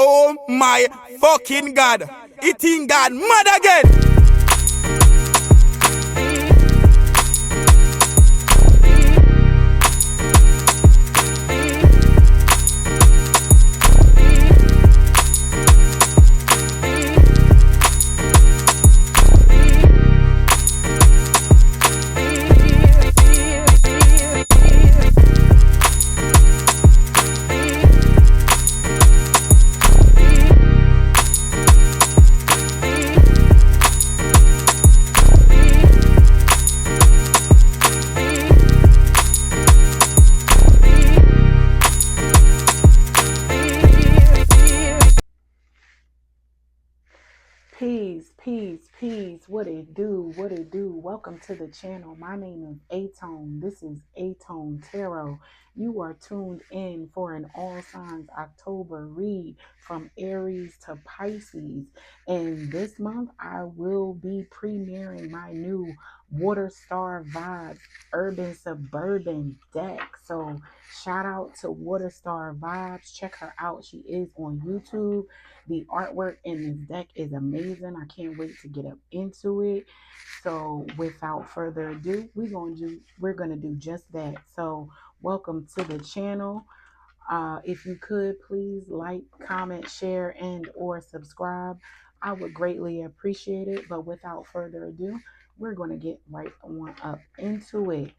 Oh my fucking God. It ain't God mad again. Peace. What it do? Welcome to the channel. My name is aTone. This is aTone Tarot. You are tuned in for an all signs October read from Aries to Pisces. And this month I will be premiering my new Water Star Vibes Urban Suburban Deck. So shout out to Water Star Vibes. Check her out. She is on YouTube. The artwork in this deck is amazing. I can't wait to get up into it. So without further ado, we're gonna do just that. So welcome to the channel. If you could please like, comment, share, and or subscribe, I would greatly appreciate it. But without further ado, we're going to get right on up into it.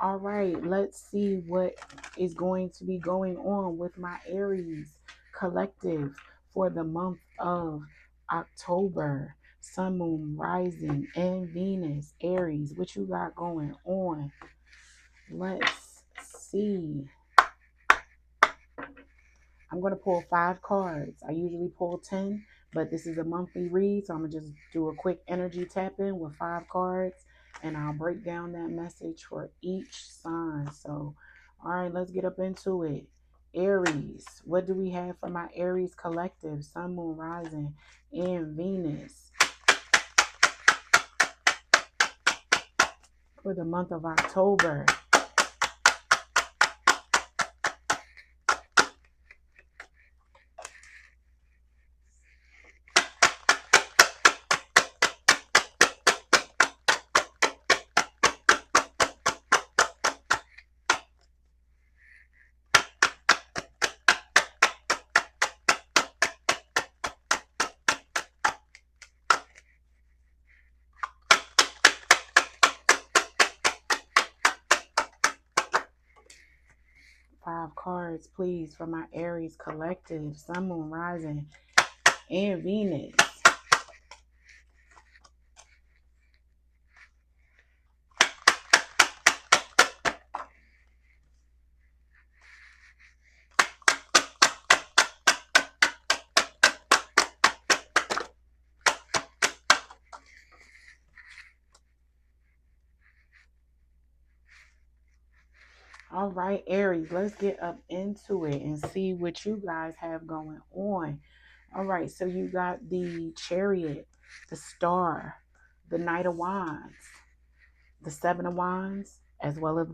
All right, let's see what is going to be going on with my Aries collective for the month of October. Sun, Moon, Rising, and Venus. Aries, what you got going on? Let's see. I'm going to pull 5 cards. I usually pull 10, but this is a monthly read, so I'm going to just do a quick energy tap in with 5 cards, and I'll break down that message for each sign. So, all right, let's get up into it. Aries, what do we have for my Aries collective? Sun, Moon, Rising, and Venus for the month of October. Five cards, please, for my Aries collective, Sun, Moon, Rising, and Venus. All right, Aries, let's get up into it and see what you guys have going on. All right, so you got the Chariot, the Star, the Knight of Wands, the Seven of Wands, as well as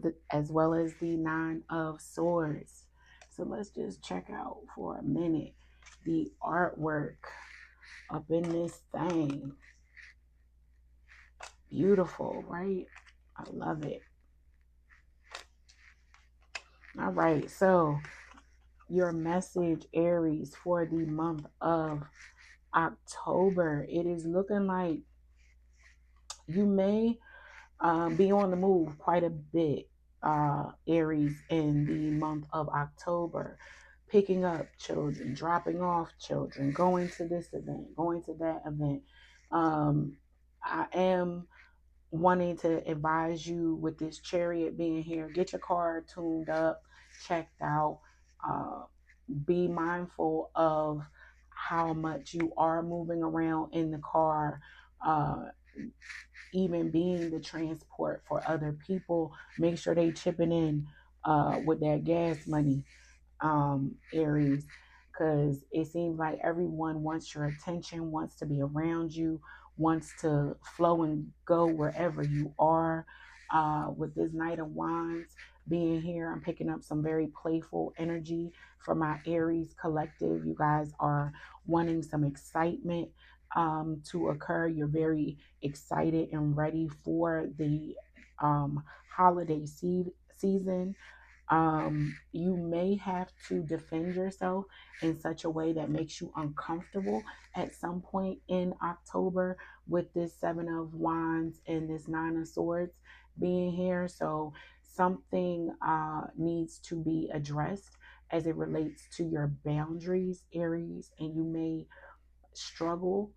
the Nine of Swords. So let's just check out for a minute the artwork up in this thing. Beautiful, right? I love it. All right, so your message, Aries, for the month of October. It is looking like you may be on the move quite a bit, Aries, in the month of October. Picking up children, dropping off children, going to this event, going to that event. I am wanting to advise you with this Chariot being here, get your car tuned up, checked out. Be mindful of how much you are moving around in the car, even being the transport for other people. Make sure they chipping in with their gas money, Aries, because it seems like everyone wants your attention, wants to be around you, wants to flow and go wherever you are. With this Knight of Wands, being here. I'm picking up some very playful energy for my Aries collective. You guys are wanting some excitement to occur. You're very excited and ready for the holiday season. You may have to defend yourself in such a way that makes you uncomfortable at some point in October with this Seven of Wands and this Nine of Swords being here. So something needs to be addressed as it relates to your boundaries, Aries, and you may struggle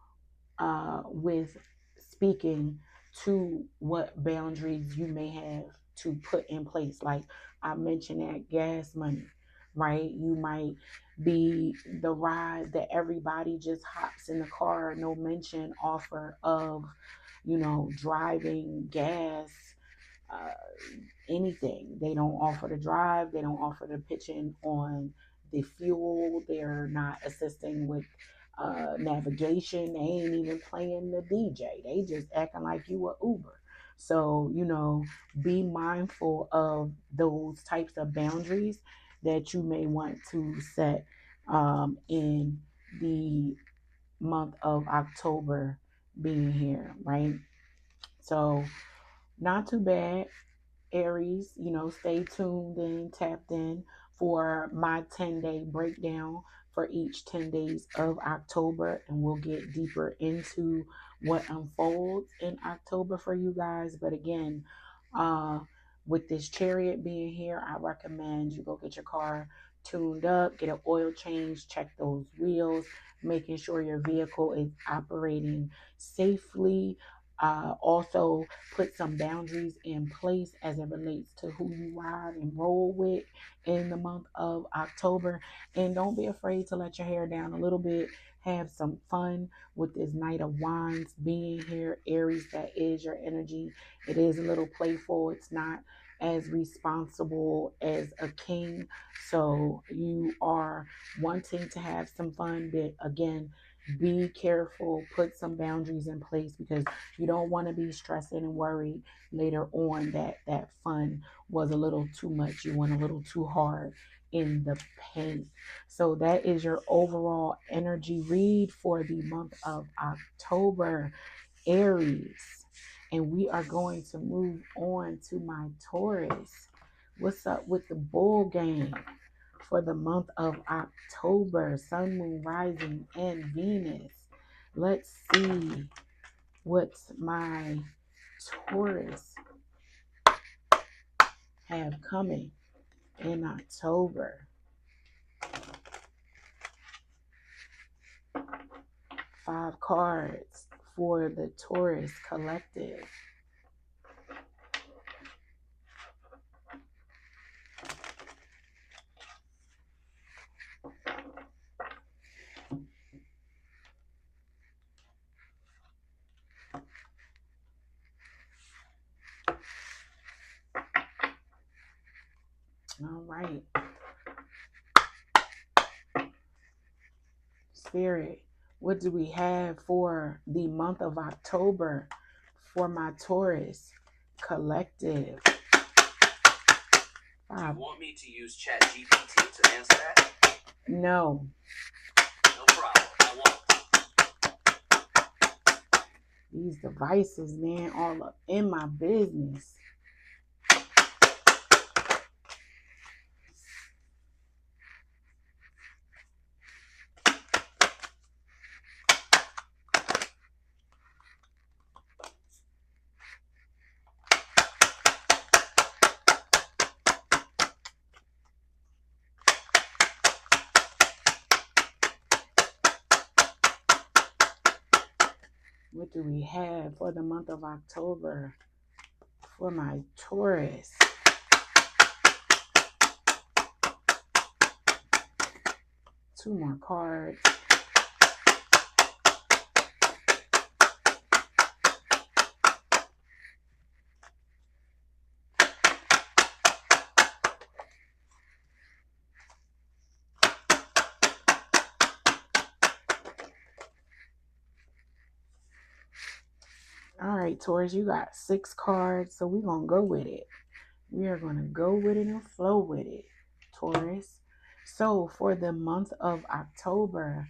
with speaking to what boundaries you may have to put in place. Like I mentioned, that gas money, right? You might be the ride that everybody just hops in the car, no mention offer of, driving, gas, uh, anything. They don't offer to drive. They don't offer to pitch in on the fuel. They're not assisting with navigation. They ain't even playing the DJ. They just acting like you a Uber. So, be mindful of those types of boundaries that you may want to set in the month of October being here, right? So, not too bad. Aries, stay tuned and tapped in for my 10-day breakdown for each 10 days of October. And we'll get deeper into what unfolds in October for you guys. But again, with this Chariot being here, I recommend you go get your car tuned up, get an oil change, check those wheels, making sure your vehicle is operating safely. Also put some boundaries in place as it relates to who you ride and roll with in the month of October. And don't be afraid to let your hair down a little bit. Have some fun with this Knight of Wands being here. Aries, that is your energy. It is a little playful. It's not as responsible as a king. So you are wanting to have some fun, but again, be careful, put some boundaries in place, because you don't want to be stressing and worried later on that fun was a little too much. You went a little too hard in the paint. So that is your overall energy read for the month of October, Aries. And we are going to move on to my Taurus. What's up with the bull game for the month of October? Sun, Moon, Rising, and Venus. Let's see what's my Taurus have coming in October. 5 cards for the Taurus collective. All right. Spirit, what do we have for the month of October for my Taurus collective? Do you want me to use ChatGPT to answer that? No. No problem. I won't. These devices, man, all up in my business. What do we have for the month of October for my Taurus? Two more cards. All right, Taurus, you got 6 cards, so we're going to go with it. We are going to go with it and flow with it, Taurus. So for the month of October,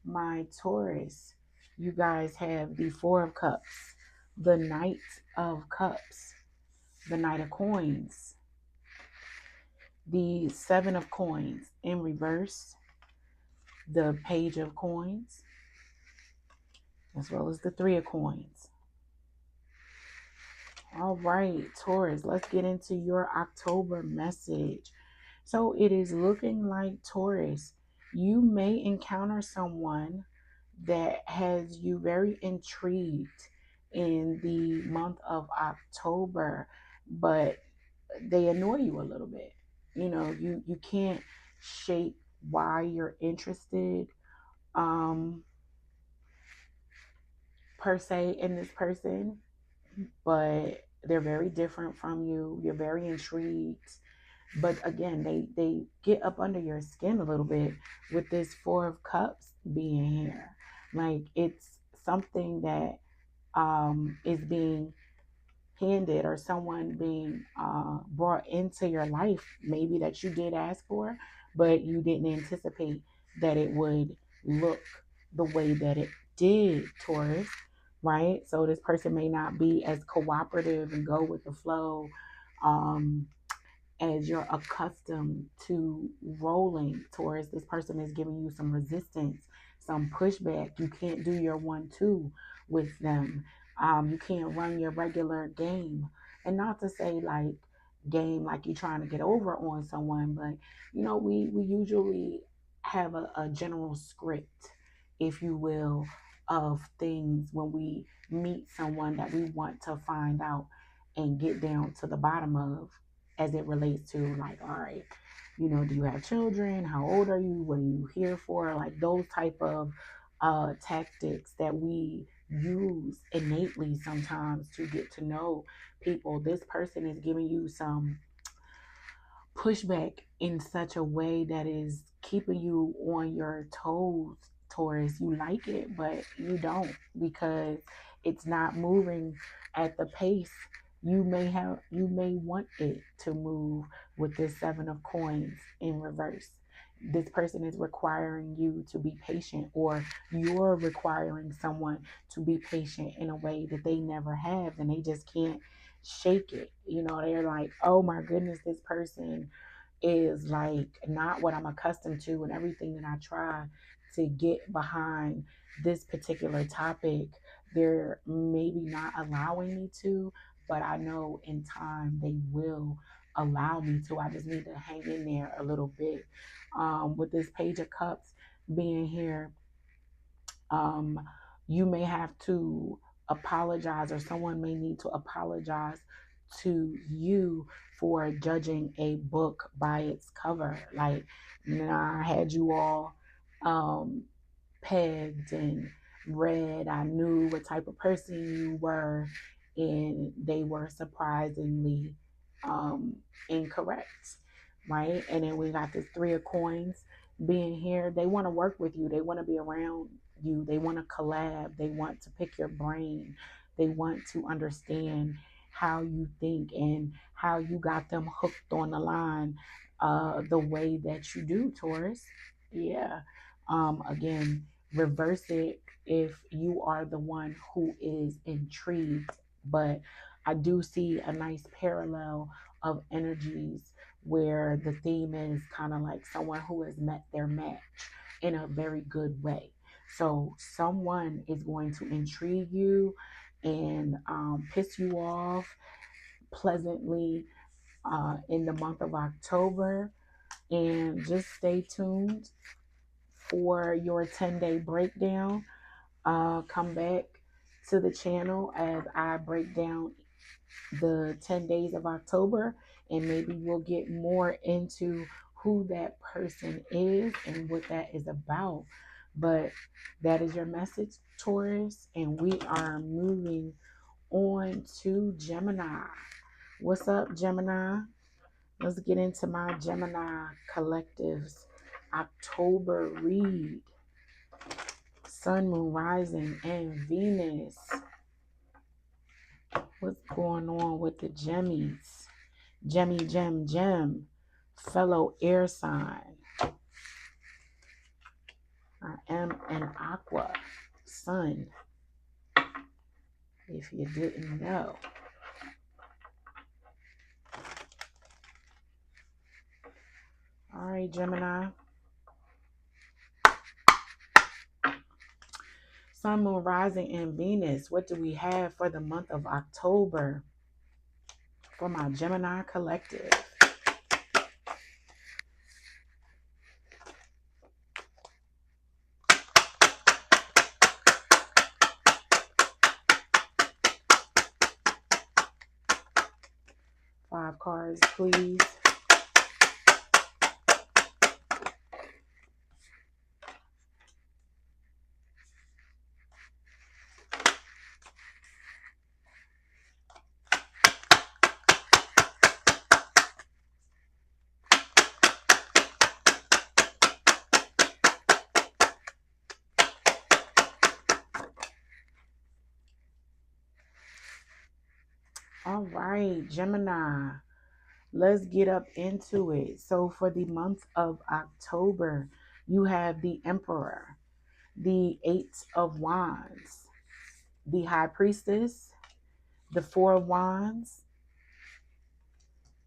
my Taurus, you guys have the Four of Cups, the Knight of Cups, the Knight of Coins, the Seven of Coins in reverse, the Page of Coins, as well as the Three of Coins. All right, Taurus, let's get into your October message. So it is looking like, Taurus, you may encounter someone that has you very intrigued in the month of October, but they annoy you a little bit. You know, you can't shape why you're interested per se in this person, but they're very different from you. You're very intrigued. But again, they get up under your skin a little bit with this Four of Cups being here. Like, it's something that is being handed, or someone being brought into your life, maybe that you did ask for, but you didn't anticipate that it would look the way that it did, Taurus, right? So this person may not be as cooperative and go with the flow as you're accustomed to rolling, Taurus. This person is giving you some resistance, some pushback. You can't do your 1-2 with them. You can't run your regular game. And not to say like game like you're trying to get over on someone, but you know, we usually have a general script, if you will, of things when we meet someone that we want to find out and get down to the bottom of, as it relates to, like, all right, you know, do you have children? How old are you? What are you here for? Like those type of tactics that we use innately sometimes to get to know people. This person is giving you some pushback in such a way that is keeping you on your toes, Taurus. You like it, but you don't, because it's not moving at the pace you may want it to move with this Seven of Coins in reverse. This person is requiring you to be patient, or you're requiring someone to be patient in a way that they never have, and they just can't shake it. You know, they're like, oh my goodness, this person is like not what I'm accustomed to, and everything that I try to get behind this particular topic, they're maybe not allowing me to, but I know in time they will allow me to. I just need to hang in there a little bit. With this Page of Cups being here, you may have to apologize, or someone may need to apologize to you for judging a book by its cover. Like, nah, I had you all pegged and read. I knew what type of person you were, and they were surprisingly incorrect, right? And then we got this Three of Coins being here. They want to work with you. They want to be around you. They want to collab. They want to pick your brain. They want to understand how you think and how you got them hooked on the line the way that you do, Taurus. Yeah. Again, reverse it if you are the one who is intrigued. But I do see a nice parallel of energies where the theme is kind of like someone who has met their match in a very good way. So someone is going to intrigue you and piss you off pleasantly in the month of October. And just stay tuned for your 10-day breakdown. Come back to the channel as I break down the 10 days of October, and maybe we'll get more into who that person is and what that is about. But that is your message, Taurus, and we are moving on to Gemini. What's up, Gemini? Let's get into my Gemini collective's October read. Sun, Moon, Rising, and Venus. What's going on with the Gemmies? Gem, fellow air sign. I am an aqua, sun, if you didn't know. All right, Gemini. Sun, Moon, Rising, and Venus. What do we have for the month of October for my Gemini collective? Five cards, please. All right, Gemini, let's get up into it. So for the month of October, you have the Emperor, the Eight of Wands, the High Priestess, the Four of Wands,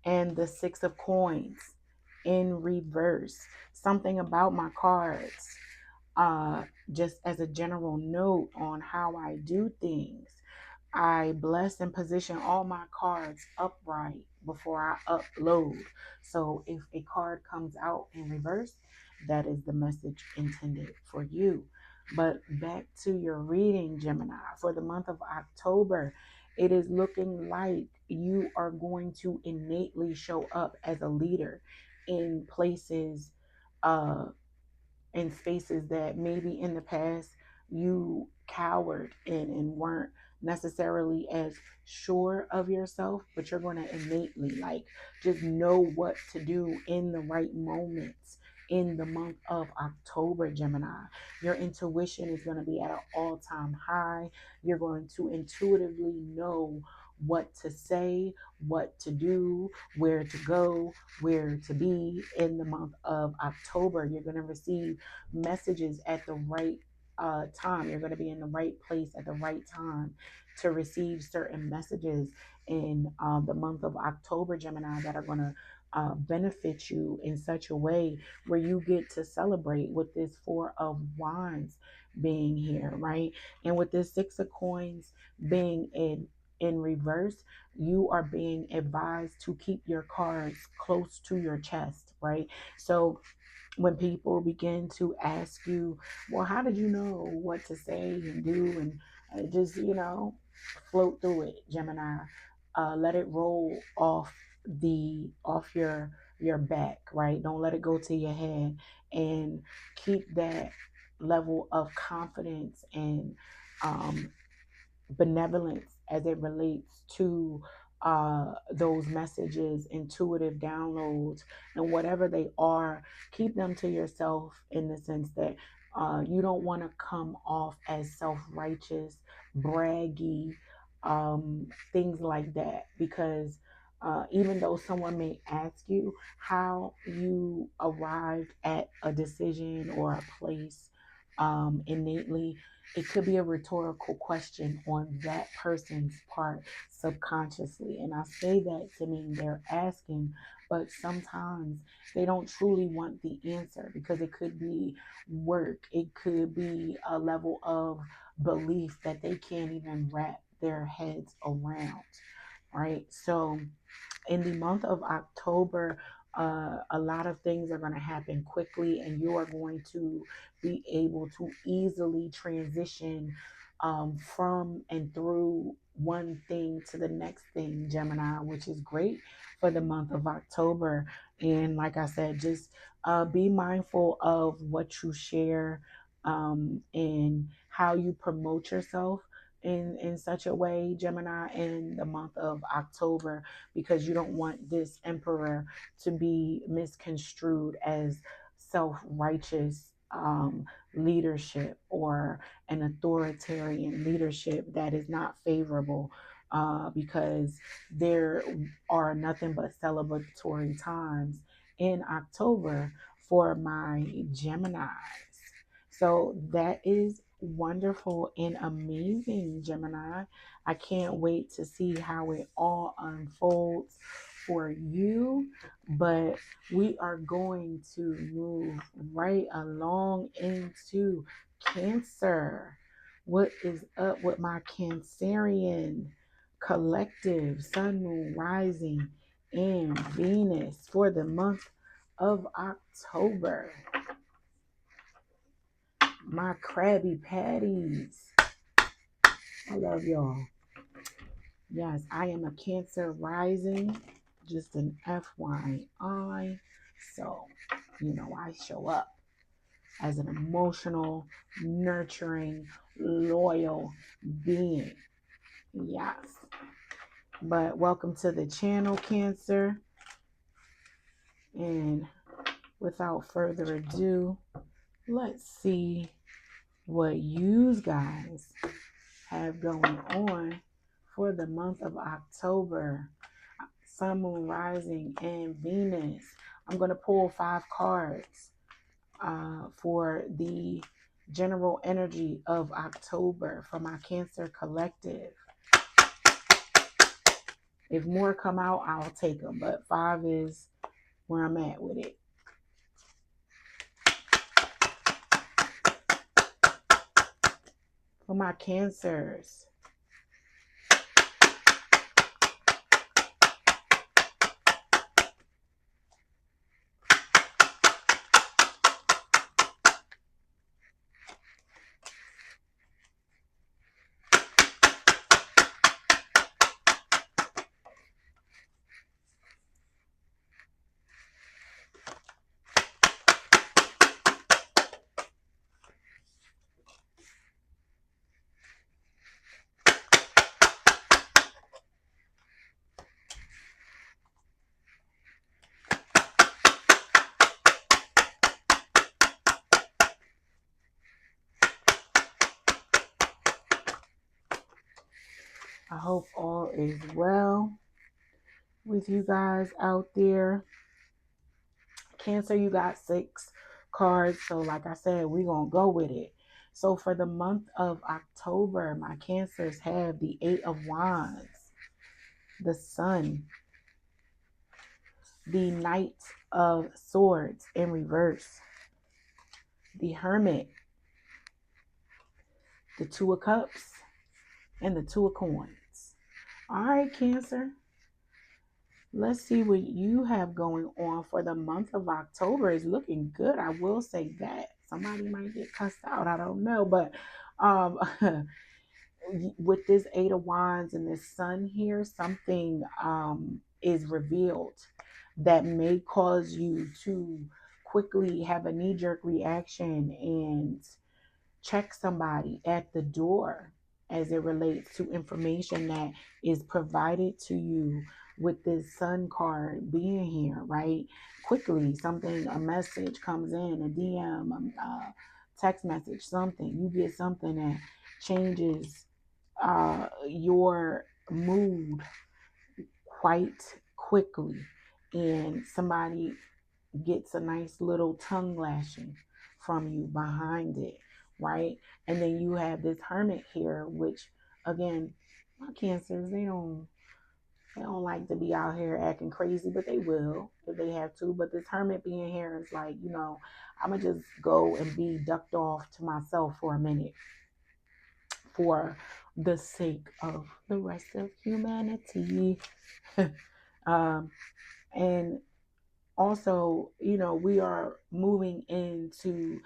and the Six of Coins in reverse. Something about my cards, just as a general note on how I do things, I bless and position all my cards upright before I upload. So if a card comes out in reverse, that is the message intended for you. But back to your reading, Gemini. For the month of October, it is looking like you are going to innately show up as a leader in places, in spaces that maybe in the past you cowered in and weren't necessarily as sure of yourself, but you're going to innately just know what to do in the right moments in the month of October, Gemini. Your intuition is going to be at an all-time high. You're going to intuitively know what to say, what to do, where to go, where to be in the month of October. You're going to receive messages at the right time. You're going to be in the right place at the right time to receive certain messages in the month of October, Gemini, that are going to benefit you in such a way where you get to celebrate with this Four of Wands being here, right? And with this Six of Coins being in reverse, you are being advised to keep your cards close to your chest, right? So when people begin to ask you, well, how did you know what to say and do, and just, float through it, Gemini. Let it roll off your back, right? Don't let it go to your head, and keep that level of confidence and benevolence as it relates to those messages, intuitive downloads, and whatever they are. Keep them to yourself, in the sense that you don't want to come off as self-righteous, braggy, things like that, because even though someone may ask you how you arrived at a decision or a place innately, it could be a rhetorical question on that person's part subconsciously. And I say that to mean they're asking, but sometimes they don't truly want the answer, because it could be work. It could be a level of belief that they can't even wrap their heads around, right? So in the month of October, a lot of things are going to happen quickly, and you are going to be able to easily transition from and through one thing to the next thing, Gemini, which is great for the month of October. And like I said, just be mindful of what you share, and how you promote yourself in such a way, Gemini, in the month of October, because you don't want this Emperor to be misconstrued as self-righteous leadership, or an authoritarian leadership that is not favorable because there are nothing but celebratory times in October for my Geminis. So that is wonderful and amazing, Gemini. I can't wait to see how it all unfolds for you, but we are going to move right along into Cancer. What is up with my Cancerian collective, Sun, Moon, Rising, and Venus for the month of October? My Krabby Patties. I love y'all. Yes, I am a Cancer rising, just an FYI. So, I show up as an emotional, nurturing, loyal being. Yes. But welcome to the channel, Cancer. And without further ado, let's see what you guys have going on for the month of October. Sun, Moon, Rising, and Venus. I'm going to pull 5 cards for the general energy of October for my Cancer collective. If more come out, I'll take them, but 5 is where I'm at with it. For my Cancers, I hope all is well with you guys out there. Cancer, you got 6 cards. So like I said, we're going to go with it. So for the month of October, my Cancers have the 8 of Wands, the Sun, the Knight of Swords in reverse, the Hermit, the 2 of Cups, and the 2 of Coins. All right, Cancer. Let's see what you have going on for the month of October. Is looking good. I will say that. Somebody might get cussed out. I don't know. But with this 8 of Wands and this Sun here, something is revealed that may cause you to quickly have a knee-jerk reaction and check somebody at the door as it relates to information that is provided to you with this Sun card being here, right? Quickly, a message comes in, a DM, a text message, something. You get something that changes your mood quite quickly, and somebody gets a nice little tongue lashing from you behind it, right? And then you have this Hermit here, which again, my Cancers, they don't like to be out here acting crazy, but they will if they have to. But this Hermit being here is like, I'm gonna just go and be ducked off to myself for a minute for the sake of the rest of humanity. And also, we are moving into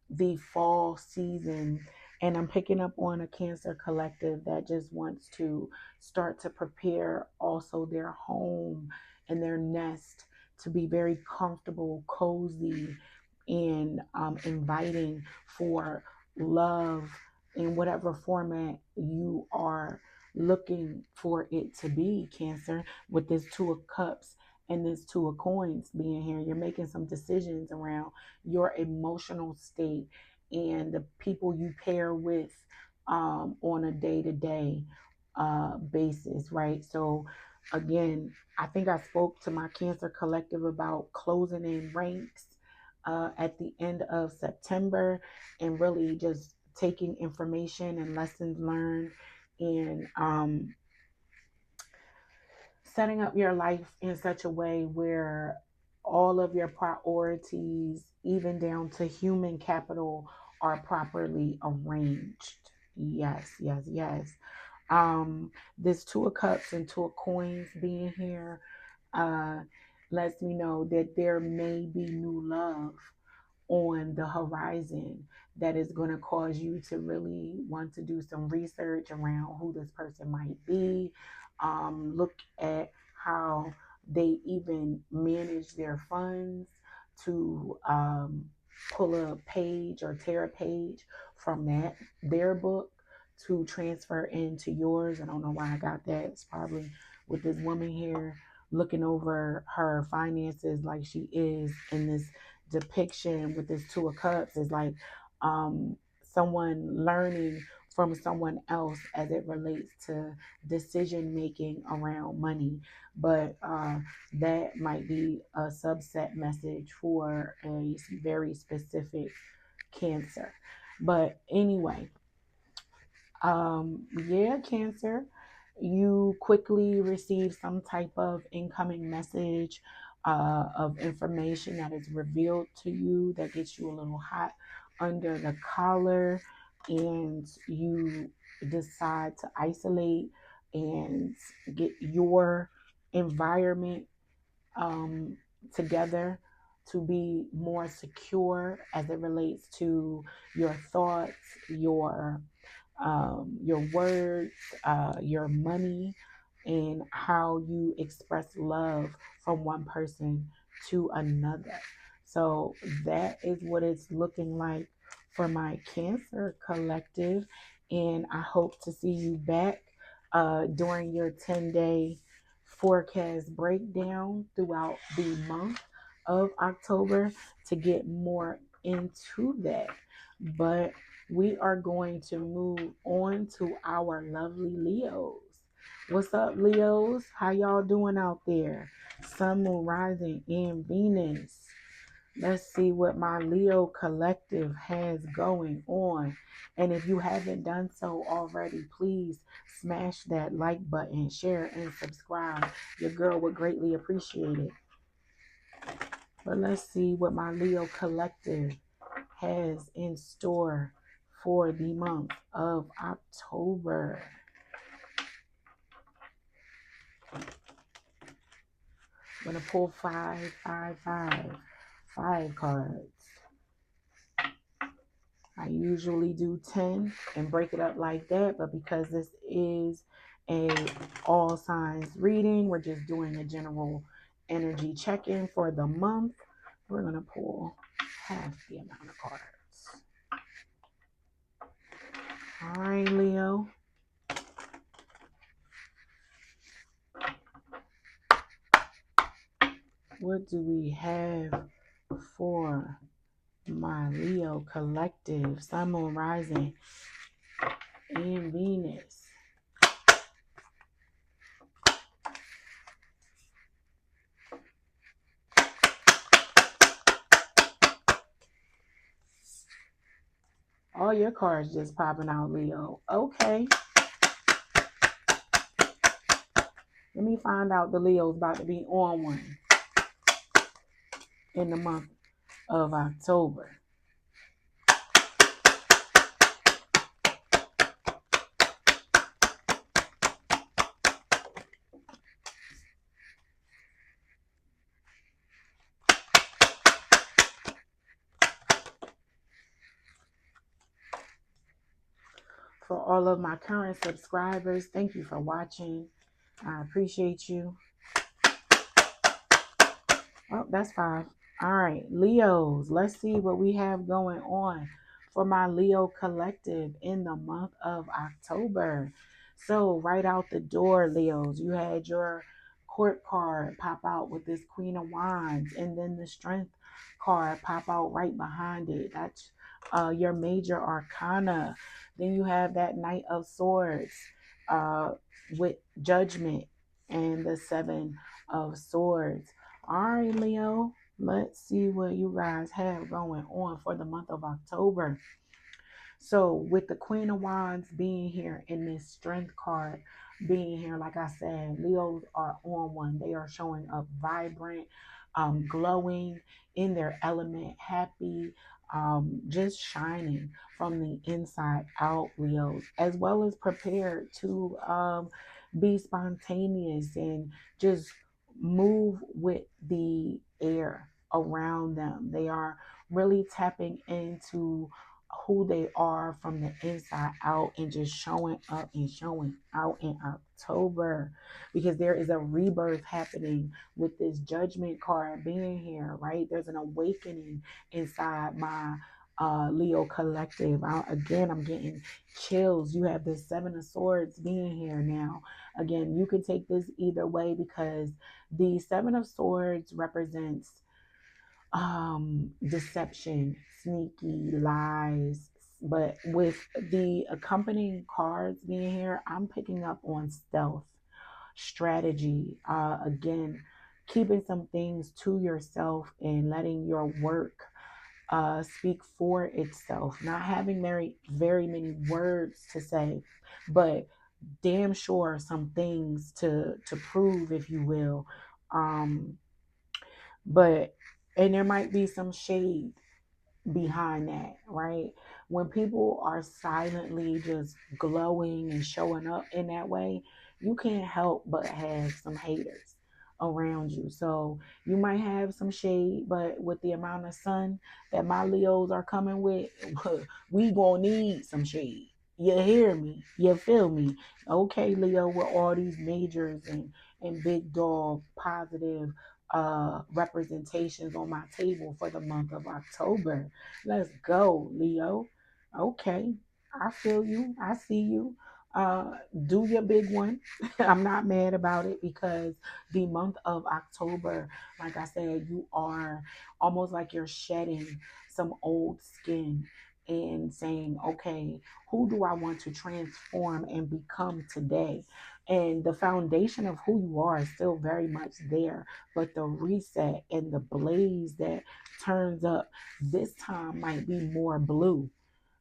the fall season, and I'm picking up on a Cancer collective that just wants to start to prepare also their home and their nest to be very comfortable, cozy, and inviting for love in whatever format you are looking for it to be, Cancer. With this 2 of Cups and this 2 of Coins being here, you're making some decisions around your emotional state and the people you pair with on a day-to-day. basis, right? So again, I think I spoke to my Cancer collective about closing in ranks at the end of September, and really just taking information and lessons learned, and setting up your life in such a way where all of your priorities, even down to human capital, are properly arranged. Yes, yes, yes. This Two of Cups and Two of Coins being here uh, lets me know that there may be new love on the horizon that is going to cause you to really want to do some research around who this person might be. Look at how they even manage their funds, to pull a page or tear a page from their book to transfer into yours. I don't know why I got that. It's probably with this woman here looking over her finances like she is in this depiction with this Two of Cups. Is like someone learning from someone else as it relates to decision making around money. But that might be a subset message for a very specific Cancer. But anyway, yeah, Cancer, you quickly receive some type of incoming message of information that is revealed to you that gets you a little hot under the collar, and you decide to isolate and get your environment together to be more secure as it relates to your thoughts, your words, your money, and how you express love from one person to another. So that is what it's looking like for my Cancer collective. And I hope to see you back during your 10-day forecast breakdown throughout the month of October to get more into that. But we are going to move on to our lovely Leos. What's up, Leos? How y'all doing out there? Sun, Moon, Rising, and Venus. Let's see what my Leo collective has going on. And if you haven't done so already, please smash that like button, share, and subscribe. Your girl would greatly appreciate it. But let's see what my Leo collective has in store for the month of October. I'm going to pull five cards. I usually do 10 and break it up like that, but because this is a all signs reading, we're just doing a general energy check-in for the month. We're going to pull half the amount of cards. All right, Leo. What do we have for my Leo collective? Sun, Moon, Rising, and Venus. All your cards just popping out, Leo. Okay. Let me find out the Leo's about to be on one in the month of October. For all of my current subscribers, thank you for watching. I appreciate you. Oh, that's 5. All right, Leos, let's see what we have going on for my Leo collective in the month of October. So right out the door, Leos, you had your court card pop out with this Queen of Wands, and then the Strength card pop out right behind it. That's your major arcana. Then you have that Knight of Swords with Judgment and the Seven of Swords. All right, Leo, let's see what you guys have going on for the month of October. So with the Queen of Wands being here and this Strength card being here, like I said, Leos are on one. They are showing up vibrant, glowing in their element, happy, just shining from the inside out, Leos, as well as prepared to be spontaneous and just move with the air around them. They are really tapping into who they are from the inside out and just showing up and showing out in October, because there is a rebirth happening with this Judgment card being here, right? There's an awakening inside my Leo collective. Again, I'm getting chills. You have the Seven of Swords being here now. Again, you can take this either way, because the Seven of Swords represents deception, sneaky lies. But with the accompanying cards being here, I'm picking up on stealth, strategy, again, keeping some things to yourself and letting your work speak for itself, not having very many words to say, but damn sure some things to prove, if you will. And there might be some shade behind that, right? When people are silently just glowing and showing up in that way, you can't help but have some haters around you. So you might have some shade, but with the amount of sun that my Leos are coming with, we gonna need some shade. You hear me? You feel me? Okay, Leo, with all these majors and big dog positive representations on my table for the month of October. Let's go, Leo. Okay, I feel you. I see you. Do your big one. I'm not mad about it, because the month of October, like I said, you are almost like you're shedding some old skin and saying, okay, who do I want to transform and become today? And the foundation of who you are is still very much there, but the reset and the blaze that turns up this time might be more blue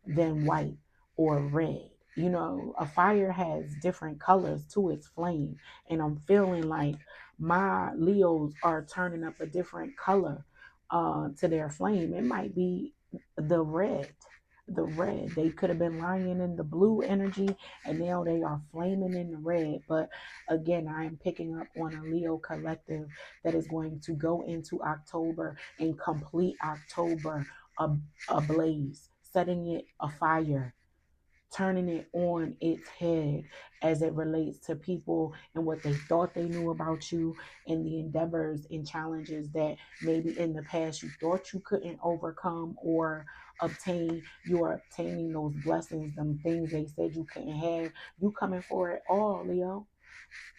than white or red. You know, a fire has different colors to its flame, and I'm feeling like my Leos are turning up a different color to their flame. It might be the red. The red. They could have been lying in the blue energy, and now they are flaming in the red. But again, I am picking up on a Leo collective that is going to go into October and complete October ablaze, setting it afire, turning it on its head as it relates to people and what they thought they knew about you, and the endeavors and challenges that maybe in the past you thought you couldn't overcome or obtain. You are obtaining those blessings, them things they said you couldn't have. You coming for it all, Leo.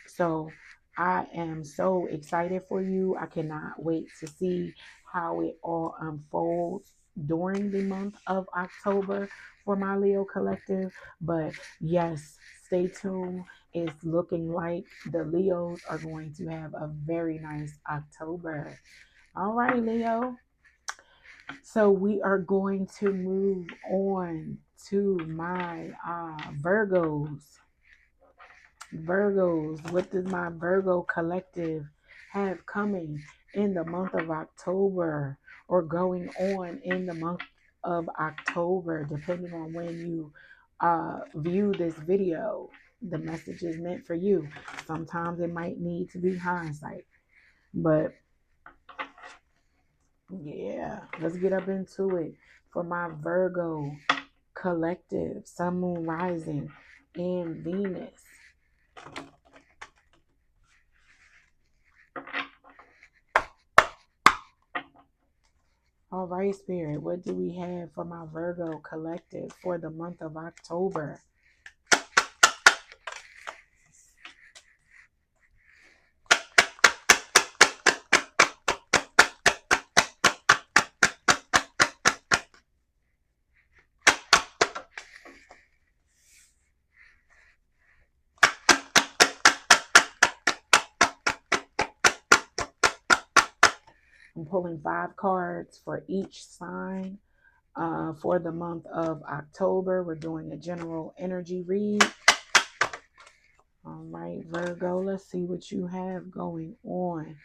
So I am so excited for you. I cannot wait to see how it all unfolds during the month of October for my Leo collective. But yes, stay tuned. It's looking like the Leos are going to have a very nice October. All right, Leo. So we are going to move on to my Virgos. Virgos, what does my Virgo collective have coming in the month of October, or going on in the month of October, depending on when you view this video? The message is meant for you. Sometimes it might need to be hindsight, but yeah, let's get up into it. For my Virgo collective, Sun, Moon, Rising, and Venus. All right, Spirit, what do we have for my Virgo collective for the month of October? I'm pulling 5 cards for each sign for the month of October. We're doing a general energy read. All right, Virgo, let's see what you have going on.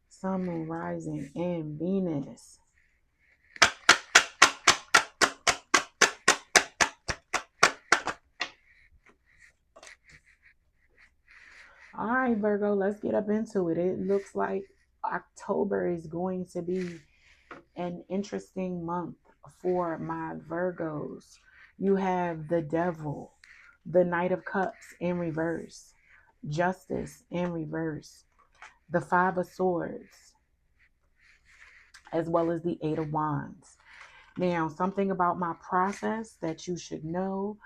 Sun, Moon, Rising, and Venus. All right, Virgo, let's get up into it. It looks like October is going to be an interesting month for my Virgos. You have the Devil, the Knight of Cups in reverse, Justice in reverse, the Five of Swords, as well as the Eight of Wands. Now, something about my process that you should know.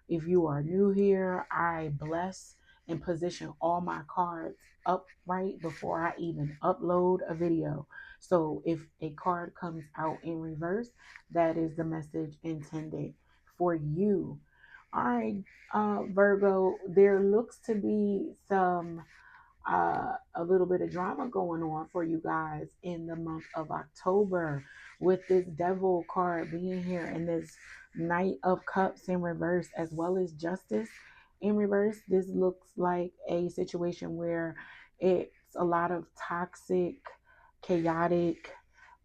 If you are new here, I bless and position all my cards upright before I even upload a video. So if a card comes out in reverse, that is the message intended for you. All right, Virgo, there looks to be a little bit of drama going on for you guys in the month of October with this Devil card being here and this Knight of Cups in reverse, as well as Justice in reverse. This looks like a situation where it's a lot of toxic, chaotic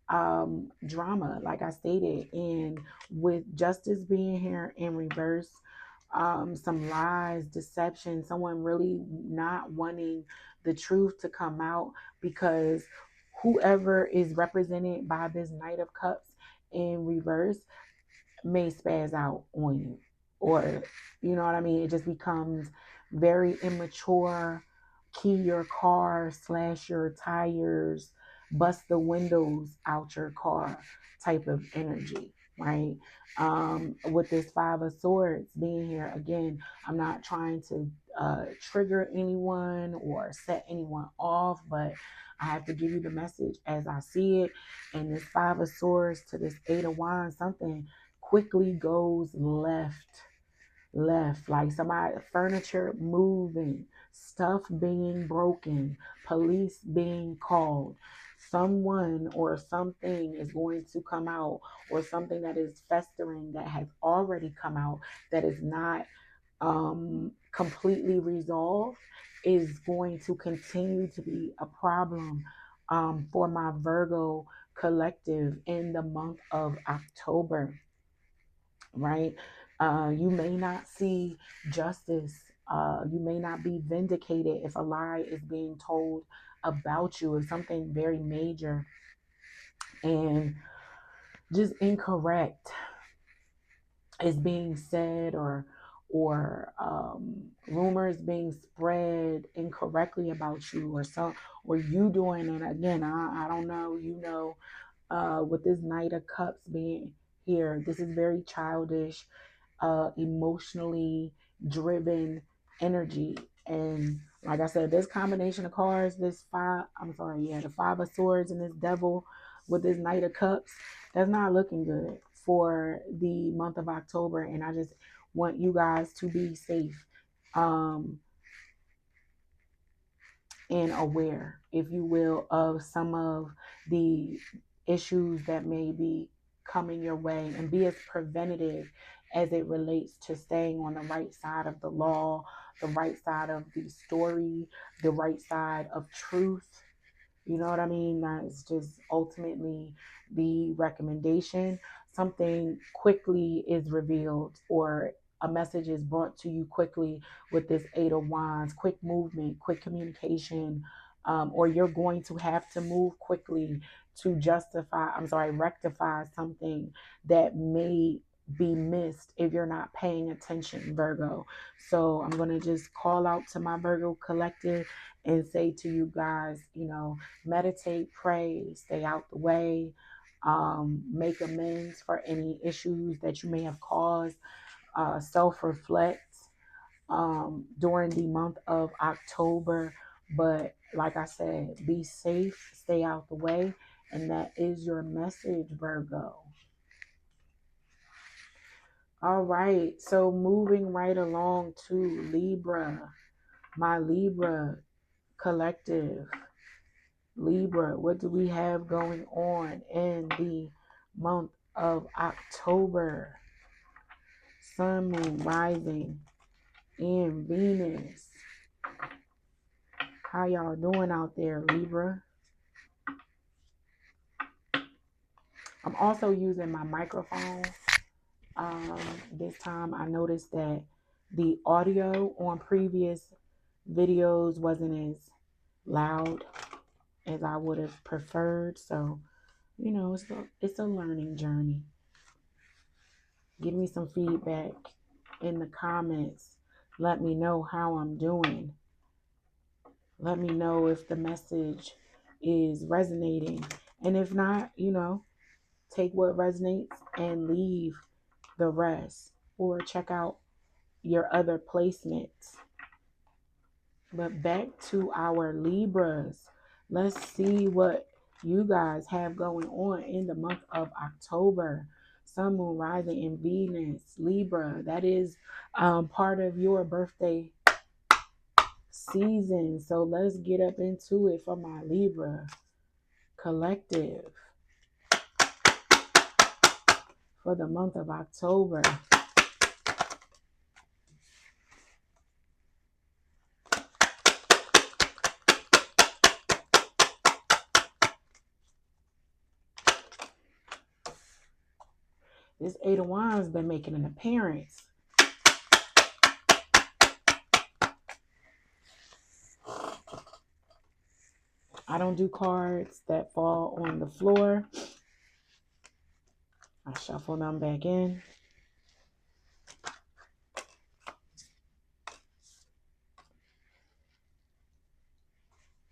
drama, like I stated. And with Justice being here in reverse, some lies, deception, someone really not wanting the truth to come out, because whoever is represented by this Knight of Cups in reverse may spaz out on you, or you know what I mean, it just becomes very immature, key your car, slash your tires, bust the windows out your car type of energy, right? With this Five of Swords being here again, I'm not trying to trigger anyone or set anyone off, but I have to give you the message as I see it. And this Five of Swords to this Eight of Wands, something quickly goes left, like somebody, furniture moving, stuff being broken, police being called, someone or something is going to come out, or something that is festering that has already come out that is not completely resolved is going to continue to be a problem for my Virgo collective in the month of October, right? You may not see justice. You may not be vindicated if a lie is being told about you, if something very major and just incorrect is being said, or rumors being spread incorrectly about you, or you doing it again. I don't know, with this Knight of Cups being here, this is very childish, emotionally driven energy. And like I said, this combination of cards, the Five of Swords and this Devil with this Knight of Cups, that's not looking good for the month of October. And I just want you guys to be safe and aware, if you will, of some of the issues that may be coming your way, and be as preventative as it relates to staying on the right side of the law, the right side of the story, the right side of truth. You know what I mean? That's just ultimately the recommendation. Something quickly is revealed, or a message is brought to you quickly with this Eight of Wands. Quick movement, quick communication, or you're going to have to move quickly to rectify something that may be missed if you're not paying attention, Virgo. So I'm going to just call out to my Virgo collective and say to you guys, meditate, pray, stay out the way, make amends for any issues that you may have caused, self-reflect during the month of October. But like I said, be safe, stay out the way, And that is your message, Virgo. All right, so moving right along to Libra, my Libra collective. Libra, what do we have going on in the month of October? Sun, Moon, Rising, and Venus. How y'all doing out there, Libra? I'm also using my microphone. This time I noticed that the audio on previous videos wasn't as loud as I would have preferred. So, you know, it's a learning journey. Give me some feedback in the comments. Let me know how I'm doing. Let me know if the message is resonating. And if not, you know, take what resonates and leave the rest, or check out your other placements. But back to our Libras. Let's see what you guys have going on in the month of October. Sun, Moon, Rising, and Venus. Libra, that is part of your birthday season. So let's get up into it for my Libra collective for the month of October. This Eight of Wands been making an appearance. I don't do cards that fall on the floor. I shuffle them back in.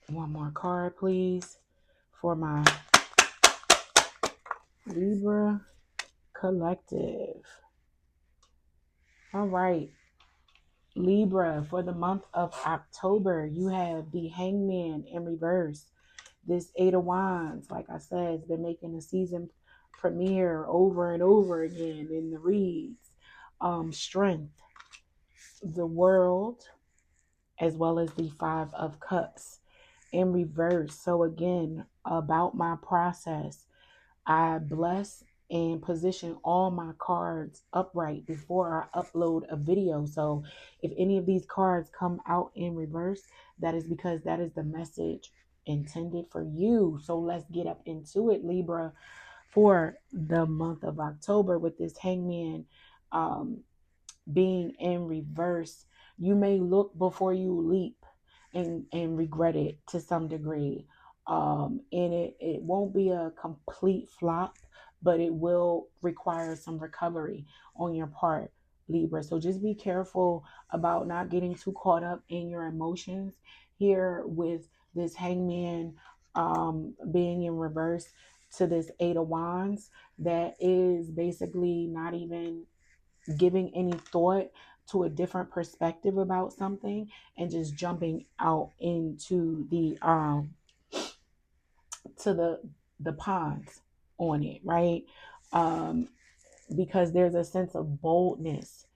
One more card, please, for my Libra collective. All right. Libra, for the month of October, you have the Hangman in reverse. This Eight of Wands, like I said, has been making a season premiere over and over again in the reads. Strength, the World, as well as the Five of Cups in reverse. So again, about my process, I bless and position all my cards upright before I upload a video. So if any of these cards come out in reverse, that is because that is the message intended for you. So let's get up into it, Libra, for the month of October with this Hangman being in reverse. You may look before you leap and regret it to some degree. And it won't be a complete flop, but it will require some recovery on your part, Libra. So just be careful about not getting too caught up in your emotions here with this Hangman being in reverse to this Eight of Wands that is basically not even giving any thought to a different perspective about something and just jumping out into the the ponds on it, right? Because there's a sense of boldness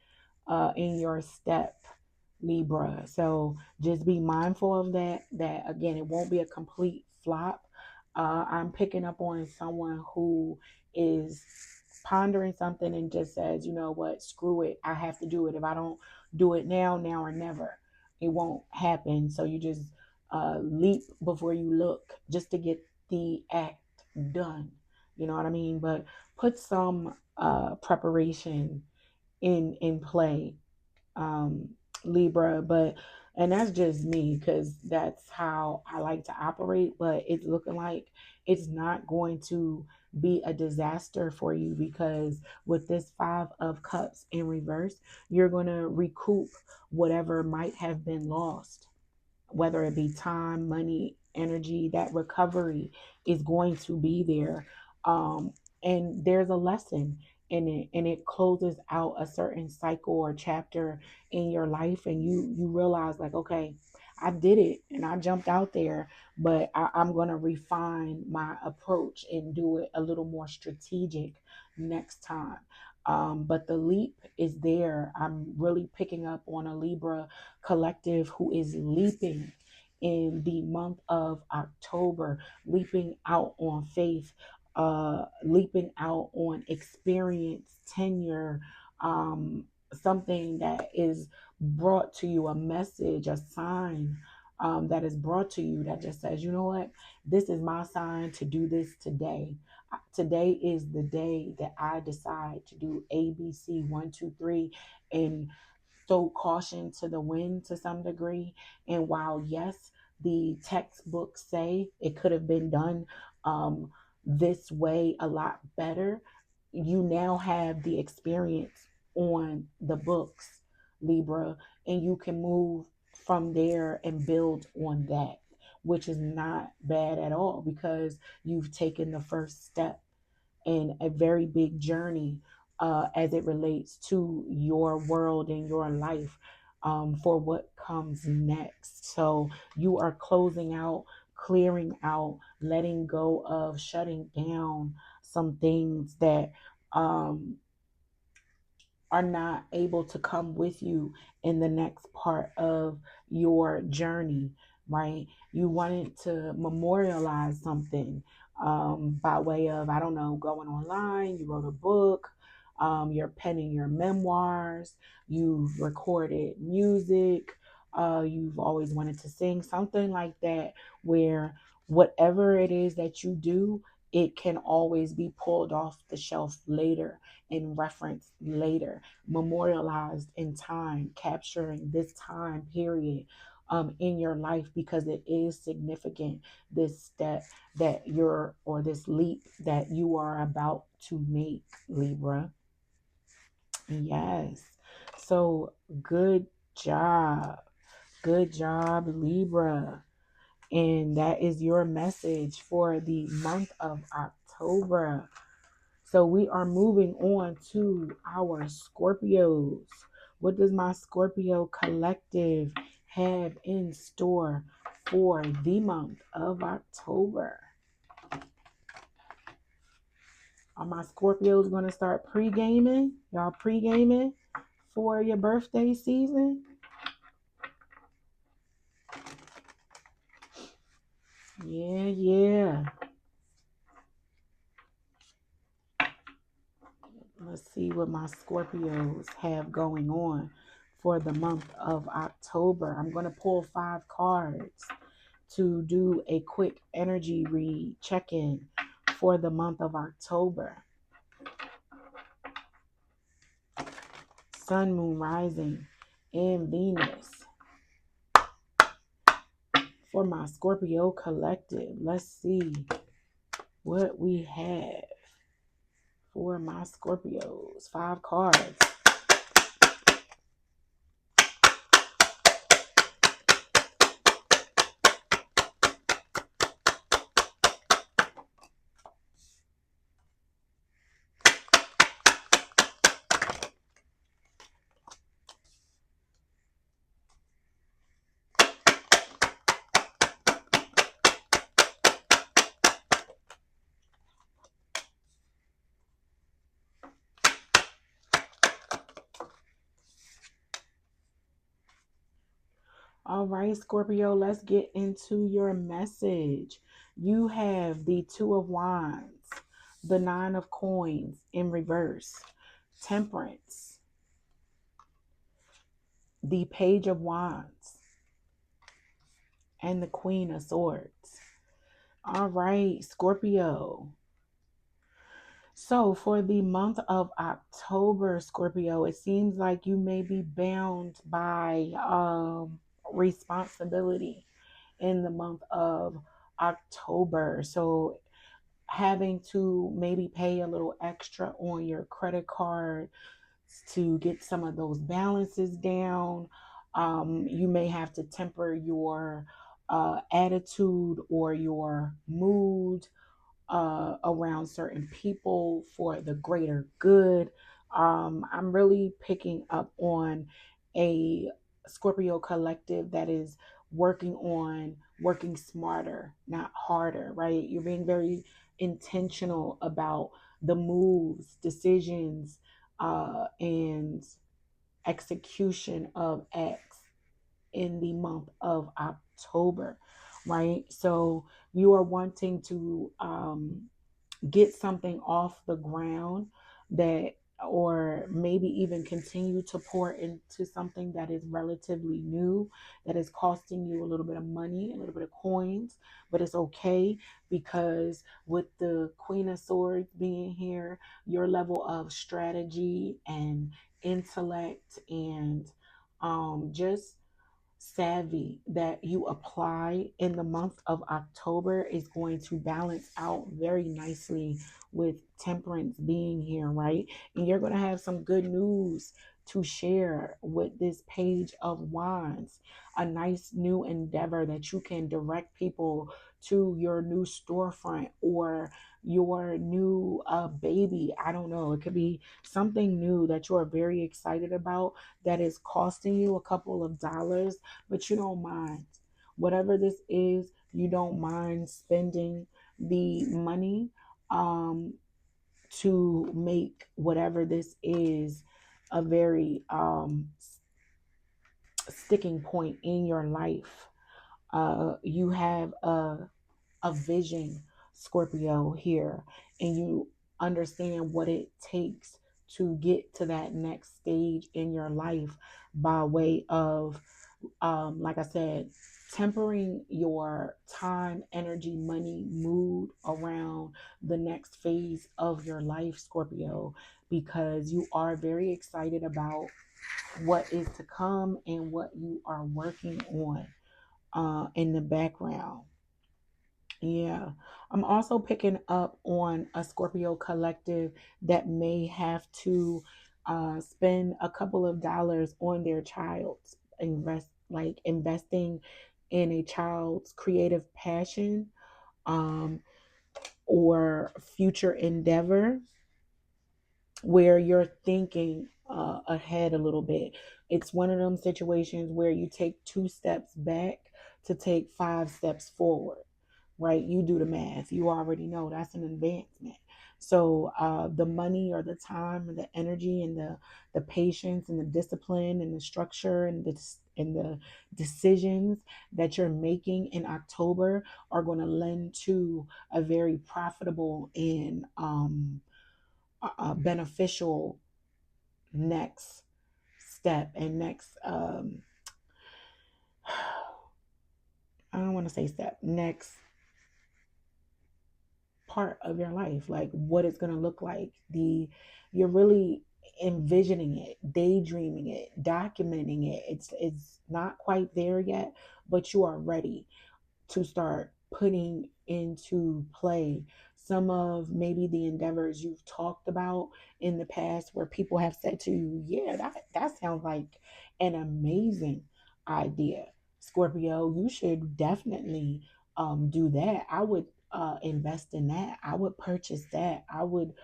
in your step, Libra. So just be mindful of that again, it won't be a complete flop. I'm picking up on someone who is pondering something and just says, you know what, screw it, I have to do it. If I don't do it now or never, it won't happen. So you just leap before you look just to get the act done. You know what I mean? But put some preparation in play, Libra. And that's just me, because that's how I like to operate. But it's looking like it's not going to be a disaster for you, because with this Five of Cups in reverse, you're going to recoup whatever might have been lost, whether it be time, money, energy. That recovery is going to be there. And there's a lesson in it, and it closes out a certain cycle or chapter in your life, and you realize like, okay, I did it and I jumped out there, but I'm going to refine my approach and do it a little more strategic next time. But the leap is there. I'm really picking up on a Libra collective who is leaping in the month of October, leaping out on faith, leaping out on experience, tenure, something that is brought to you, a message, a sign that is brought to you that just says, you know what, this is my sign to do this today. Today is the day that I decide to do ABC 1, 2, 3, and throw caution to the wind to some degree. And while yes, the textbooks say it could have been done this way a lot better, you now have the experience on the books, Libra, and you can move from there and build on that, which is not bad at all because you've taken the first step in a very big journey as it relates to your world and your life for what comes next. So you are closing out, clearing out, letting go of, shutting down some things that are not able to come with you in the next part of your journey, right? You wanted to memorialize something by way of, I don't know, going online, you wrote a book, you're penning your memoirs, you've recorded music, you've always wanted to sing, something like that, where whatever it is that you do, it can always be pulled off the shelf later and referenced later, memorialized in time, capturing this time period in your life because it is significant, this step that you're, or this leap that you are about to make, Libra. Yes. So good job. Good job, Libra. And that is your message for the month of October. So we are moving on to our Scorpios. What does my Scorpio collective have in store for the month of October? Are my Scorpios going to start pre-gaming? Y'all pre-gaming for your birthday season? Yeah. Let's see what my Scorpios have going on for the month of October. I'm going to pull 5 cards to do a quick energy read check-in for the month of October. Sun, Moon, Rising, and Venus. For my Scorpio collective, let's see what we have for my Scorpios. 5 cards. All right, Scorpio, let's get into your message. You have the 2 of Wands, the 9 of Coins in reverse, Temperance, the Page of Wands, and the Queen of Swords. All right, Scorpio. So for the month of October, Scorpio, it seems like you may be bound by responsibility in the month of October. So having to maybe pay a little extra on your credit card to get some of those balances down. You may have to temper your attitude or your mood around certain people for the greater good. I'm really picking up on a Scorpio collective that is working smarter, not harder, right? You're being very intentional about the moves, decisions, and execution of X in the month of October, right? So you are wanting to get something off the ground that, or maybe even continue to pour into something that is relatively new, that is costing you a little bit of money, a little bit of coins, but it's okay, because with the Queen of Swords being here, your level of strategy and intellect and just savvy that you apply in the month of October is going to balance out very nicely with Temperance being here, right? And you're going to have some good news to share with this Page of Wands, a nice new endeavor that you can direct people to your new storefront or your new baby. I don't know. It could be something new that you are very excited about that is costing you a couple of dollars, but you don't mind. Whatever this is, you don't mind spending the money to make whatever this is a very sticking point in your life. You have a vision, Scorpio, here, and you understand what it takes to get to that next stage in your life by way of, like I said, tempering your time, energy, money, mood around the next phase of your life, Scorpio, because you are very excited about what is to come and what you are working on in the background. Yeah. I'm also picking up on a Scorpio collective that may have to spend a couple of dollars on their child's investing in a child's creative passion um, or future endeavor, where you're thinking ahead a little bit. It's one of them situations where you take 2 steps back to take 5 steps forward, right? You do the math. You already know that's an advancement. So the money or the time and the energy and the patience and the discipline and the structure and the decisions that you're making in October are going to lend to a very profitable and beneficial next step and next I don't want to say step, next part of your life, like what it's going to look like. You're really envisioning it, daydreaming it, documenting it. It's not quite there yet, but you are ready to start putting into play some of maybe the endeavors you've talked about in the past, where people have said to you, yeah, that sounds like an amazing idea, Scorpio. You should definitely do that. I would invest in that. I would purchase that. I would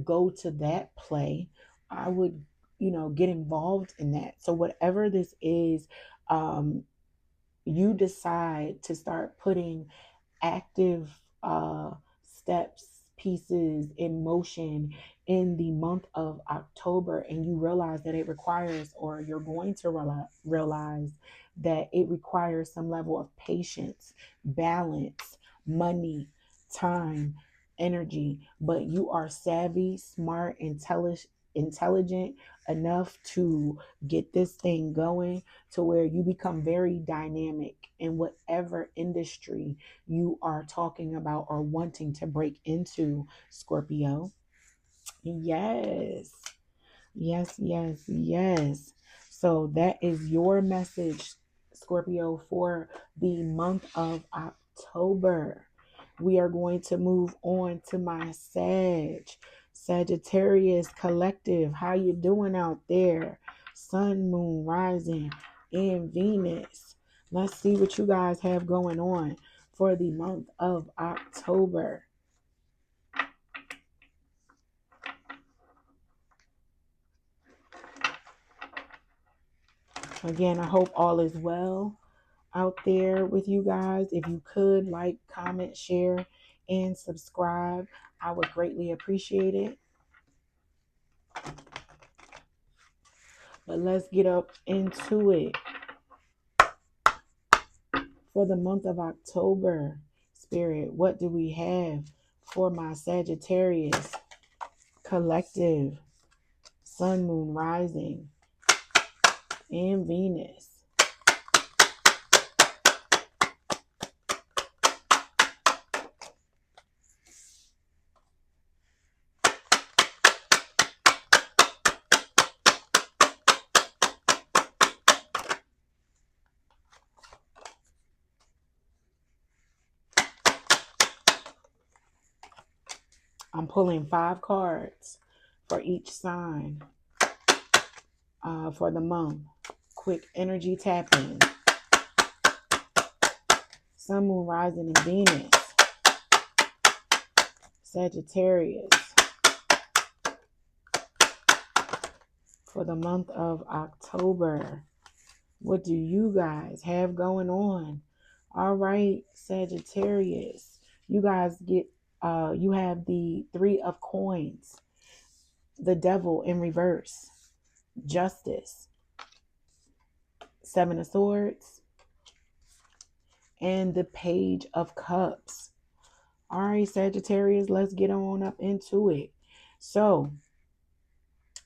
go to that play. I would, get involved in that. So whatever this is, you decide to start putting active steps, pieces in motion in the month of October, and you realize that it requires, or you're going to realize that it requires some level of patience, balance, money, time, energy, but you are savvy, smart, intelligent enough to get this thing going to where you become very dynamic in whatever industry you are talking about or wanting to break into, Scorpio. Yes. Yes, yes, yes. So that is your message, Scorpio, for the month of October. We are going to move on to my Sagittarius collective. How you doing out there? Sun, moon, rising, and Venus. Let's see what you guys have going on for the month of October. Again, I hope all is well. out there with you guys. If you could like, comment, share, and subscribe, I would greatly appreciate it. But let's get up into it. For the month of October, Spirit, what do we have for my Sagittarius collective, Sun, Moon, Rising, and Venus? I'm pulling 5 cards for each sign for the month. Quick energy tapping. Sun, Moon, Rising, and Venus. Sagittarius. For the month of October. What do you guys have going on? All right, Sagittarius. You guys get, you have the 3 of Coins. The Devil in reverse. Justice. 7 of Swords. And the Page of Cups. All right, Sagittarius, let's get on up into it. So,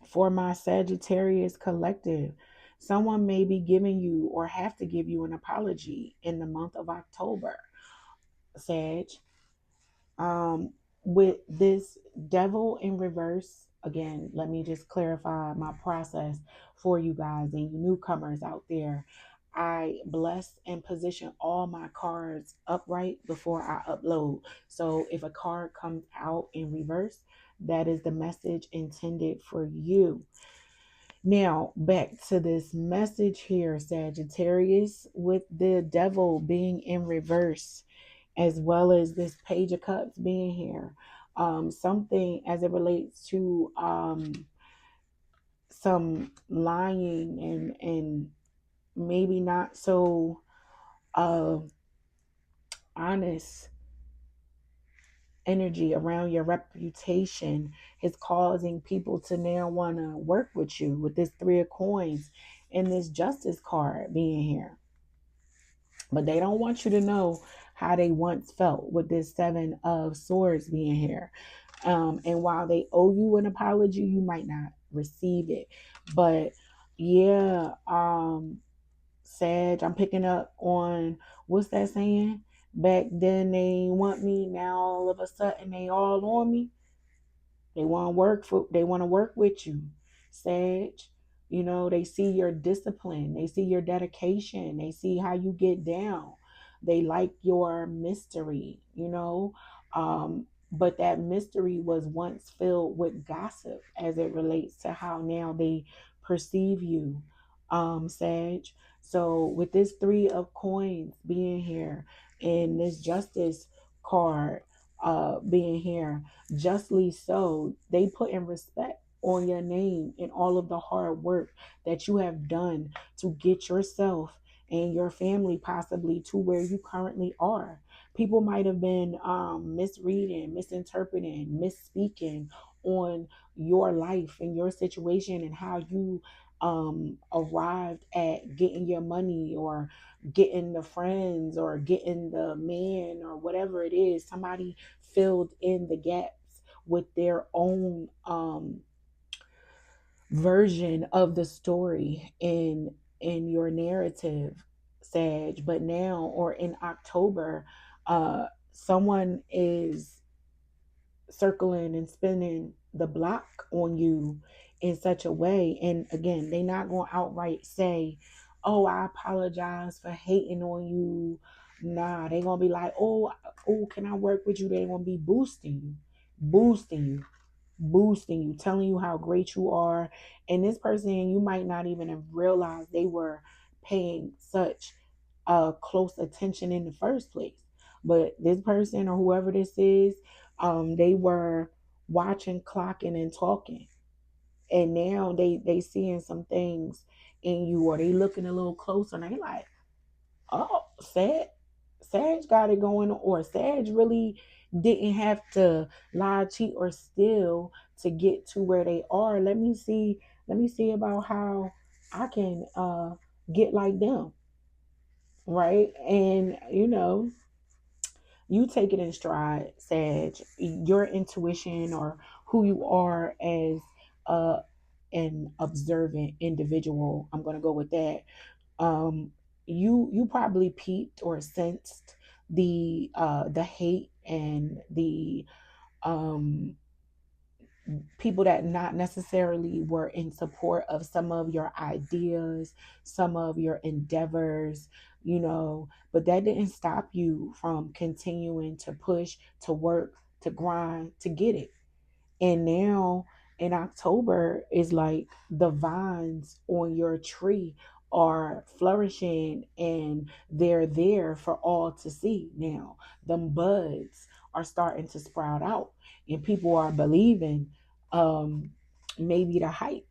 for my Sagittarius collective, someone may be giving you or have to give you an apology in the month of October, Sag. With this Devil in reverse, again, let me just clarify my process for you guys and you newcomers out there. I bless and position all my cards upright before I upload. So if a card comes out in reverse, that is the message intended for you. Now, back to this message here, Sagittarius, with the Devil being in reverse, as well as this Page of Cups being here. Something as it relates to some lying and maybe not so honest energy around your reputation is causing people to now want to work with you, with this 3 of Coins and this Justice card being here. But they don't want you to know how they once felt with this 7 of Swords being here. And while they owe you an apology, you might not receive it. But yeah, Sag, I'm picking up on, what's that saying? Back then they want me, now all of a sudden they all on me. They want to work with you, Sag. You know, they see your discipline, they see your dedication, they see how you get down. They like your mystery, you know. But that mystery was once filled with gossip as it relates to how now they perceive you, Sag. So with this 3 of Coins being here and this Justice card being here, justly so, they put in respect on your name and all of the hard work that you have done to get yourself and your family possibly to where you currently are. People might have been misreading, misinterpreting, misspeaking on your life and your situation and how you arrived at getting your money or getting the friends or getting the man or whatever it is. Somebody filled in the gaps with their own version of the story in your narrative, Sag. But now, or in October, someone is circling and spinning the block on you in such a way. And again, they not going to outright say, oh, I apologize for hating on you. Nah, they going to be like, oh, can I work with you? They going to be boosting you, telling you how great you are. And this person, you might not even have realized they were paying such close attention in the first place. But this person or whoever this is, they were watching, clocking, and talking. And now they seeing some things in you, or they looking a little closer and they like, Oh, Sag got it going, or Sag really didn't have to lie, cheat, or steal to get to where they are. Let me see. Let me see about how I can get like them, right? And you take it in stride, Sag. Your intuition, or who you are as uh, an observant individual. I'm gonna go with that. um you probably peeped or sensed the hate and the um people that not necessarily were in support of some of your ideas, some of your endeavors, but that didn't stop you from continuing to push, to work, to grind, to get it. And now in October is like the vines on your tree are flourishing, and they're there for all to see now. Them buds are starting to sprout out, and people are believing um maybe the hype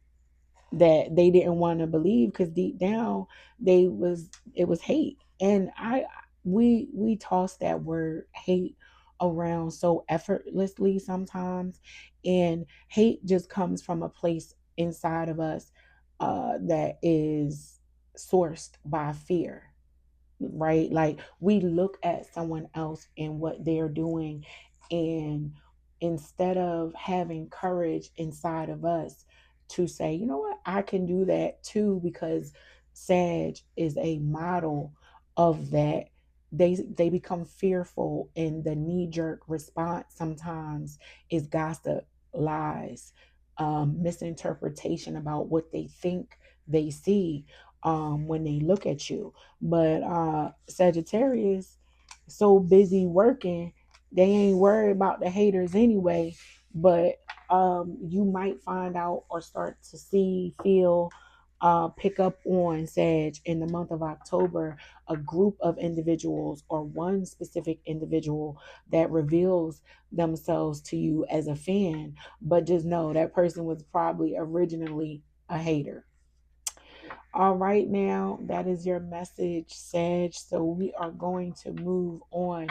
that they didn't want to believe, because deep down it was hate. And we toss that word hate around so effortlessly sometimes, and hate just comes from a place inside of us that is sourced by fear, right? Like, we look at someone else and what they're doing, and instead of having courage inside of us to say, you know what, I can do that too, because Sag is a model of that, they become fearful, and the knee-jerk response sometimes is gossip, lies, misinterpretation about what they think they see when they look at you. But Sagittarius, so busy working, they ain't worried about the haters anyway. But you might find out or start to see, feel, pick up on, Sag, in the month of October, a group of individuals or one specific individual that reveals themselves to you as a fan. But just know that person was probably originally a hater. All right, now that is your message, Sag. So we are going to move on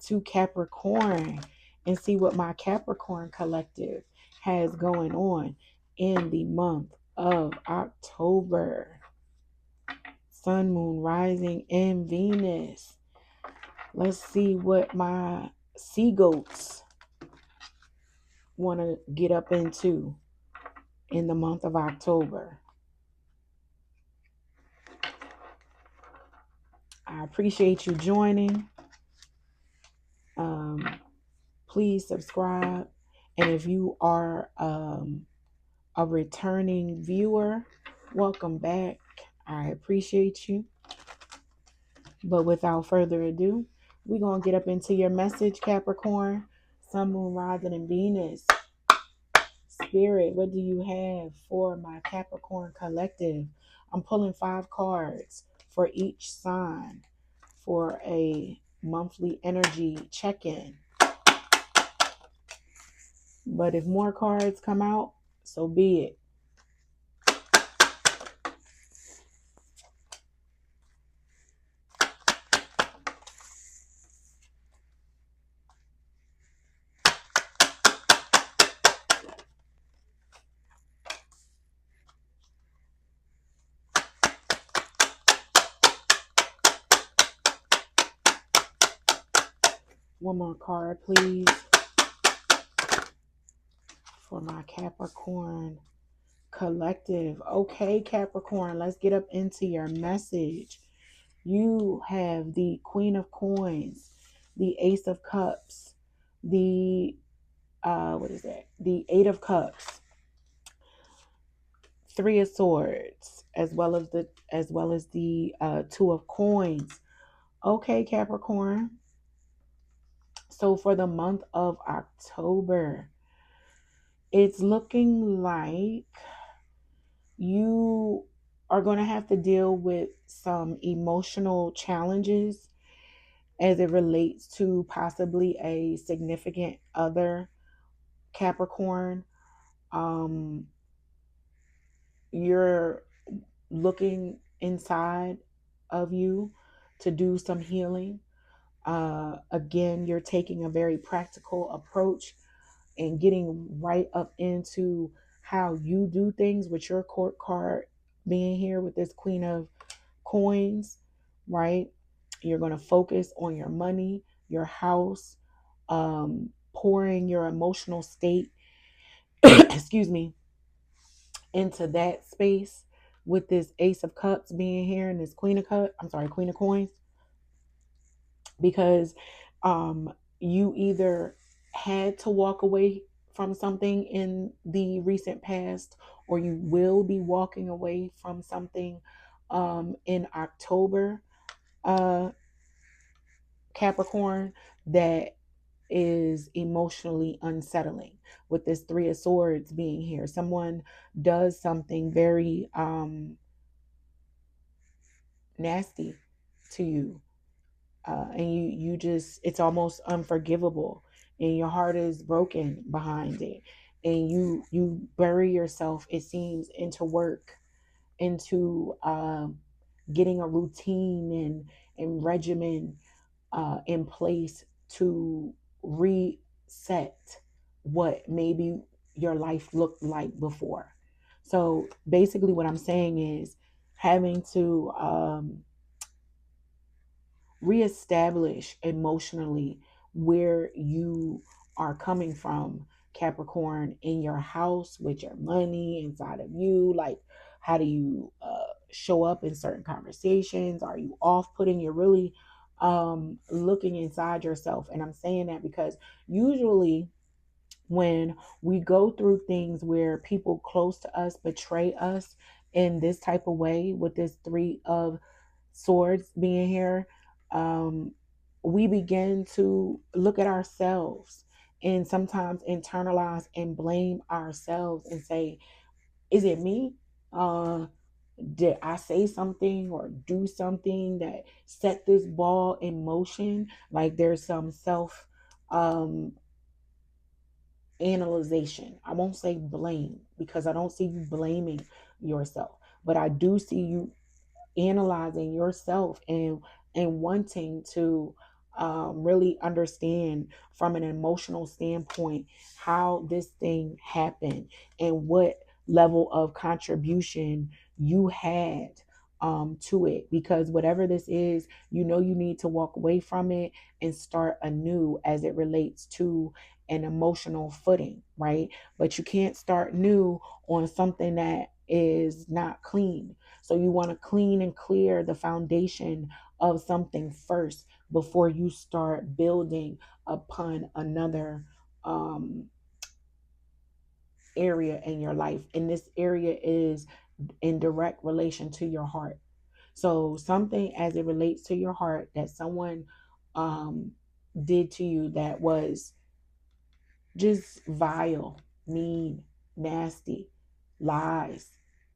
to Capricorn and see what my Capricorn collective has going on in the month of October. Sun, Moon, Rising, and Venus. Let's see what my sea goats want to get up into in the month of October. I appreciate you joining. Please subscribe. And if you are a returning viewer, welcome back. I appreciate you. But without further ado, we're going to get up into your message, Capricorn, Sun, Moon, Rising, and Venus. Spirit, what do you have for my Capricorn collective? I'm pulling 5 cards for each sign for a monthly energy check-in. But if more cards come out, so be it. One more card, please, for my Capricorn collective. Okay, Capricorn, let's get up into your message. You have the Queen of Coins, the Ace of Cups, the what is that? The Eight of Cups, Three of Swords, as well as the Two of Coins. Okay, Capricorn. So for the month of October, it's looking like you are going to have to deal with some emotional challenges as it relates to possibly a significant other, Capricorn. You're looking inside of you to do some healing. Again, you're taking a very practical approach and getting right up into how you do things with your court card being here with this Queen of Coins, right? You're going to focus on your money, your house, pouring your emotional state, excuse me, into that space with this Ace of Cups being here and this Queen of Coins, because you either had to walk away from something in the recent past, or you will be walking away from something in October, Capricorn, that is emotionally unsettling. With this Three of Swords being here, someone does something very nasty to you, and you just, it's almost unforgivable, and your heart is broken behind it, and you bury yourself, it seems, into work, into getting a routine and regimen in place to reset what maybe your life looked like before. So basically what I'm saying is having to reestablish emotionally where you are coming from, Capricorn, in your house, with your money inside of you. Like, how do you show up in certain conversations? Are you off putting? You're really looking inside yourself. And I'm saying that because usually when we go through things where people close to us betray us in this type of way, with this Three of Swords being here, um, we begin to look at ourselves and sometimes internalize and blame ourselves and say, is it me? Did I say something or do something that set this ball in motion? Like, there's some self um, analyzation. I won't say blame, because I don't see you blaming yourself, but I do see you analyzing yourself and wanting to really understand from an emotional standpoint how this thing happened and what level of contribution you had to it. Because whatever this is, you know, you need to walk away from it and start anew as it relates to an emotional footing, right? But you can't start new on something that is not clean. So you want to clean and clear the foundation of something first before you start building upon another area in your life. And this area is in direct relation to your heart. So something as it relates to your heart that someone did to you that was just vile, mean, nasty, lies,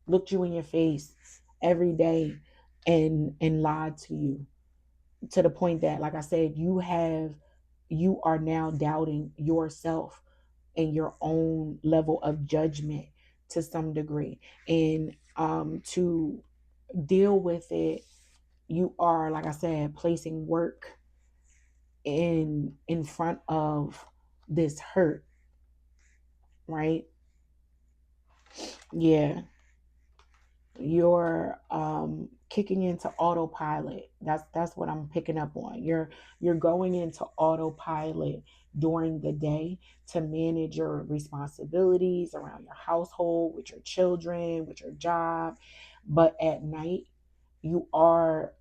looked you in your face every day and lied to you, to the point that, like I said, you are now doubting yourself and your own level of judgment to some degree. And to deal with it, you are, like I said, placing work in front of this hurt, right? Yeah, you're kicking into autopilot. That's what I'm picking up on. You're going into autopilot during the day to manage your responsibilities around your household, with your children, with your job. But at night, you are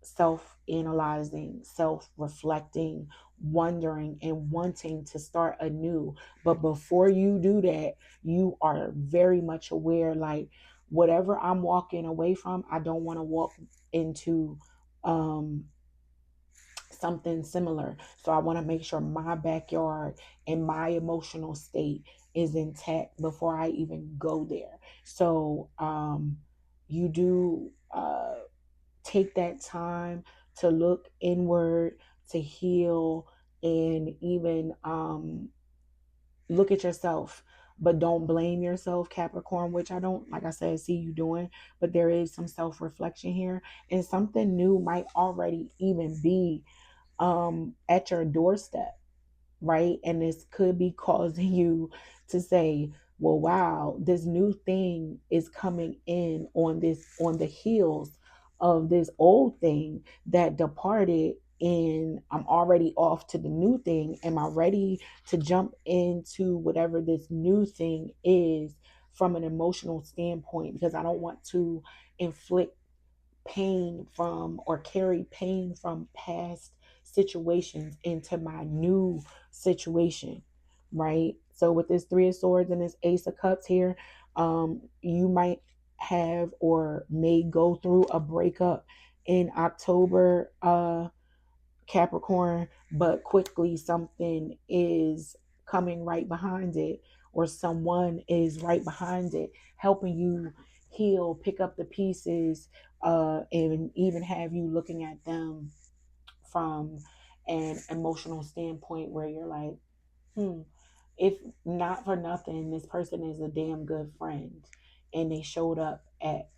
self-analyzing, self-reflecting, wondering and wanting to start anew. But before you do that, you are very much aware, like, whatever I'm walking away from, I don't want to walk into something similar. So I want to make sure my backyard and my emotional state is intact before I even go there. So you do take that time to look inward, to heal, and even look at yourself but don't blame yourself, Capricorn, which I don't, like I said, see you doing, but there is some self-reflection here, and something new might already even be at your doorstep, right? And this could be causing you to say, well, wow, this new thing is coming in on the heels of this old thing that departed, and I'm already off to the new thing. Am I ready to jump into whatever this new thing is from an emotional standpoint? Because I don't want to inflict pain from or carry pain from past situations into my new situation, right? So with this Three of Swords and this Ace of Cups here, you might have or may go through a breakup in October, Capricorn, but quickly something is coming right behind it, or someone is right behind it, helping you heal, pick up the pieces, and even have you looking at them from an emotional standpoint where you're like, if not for nothing, this person is a damn good friend, and they showed up at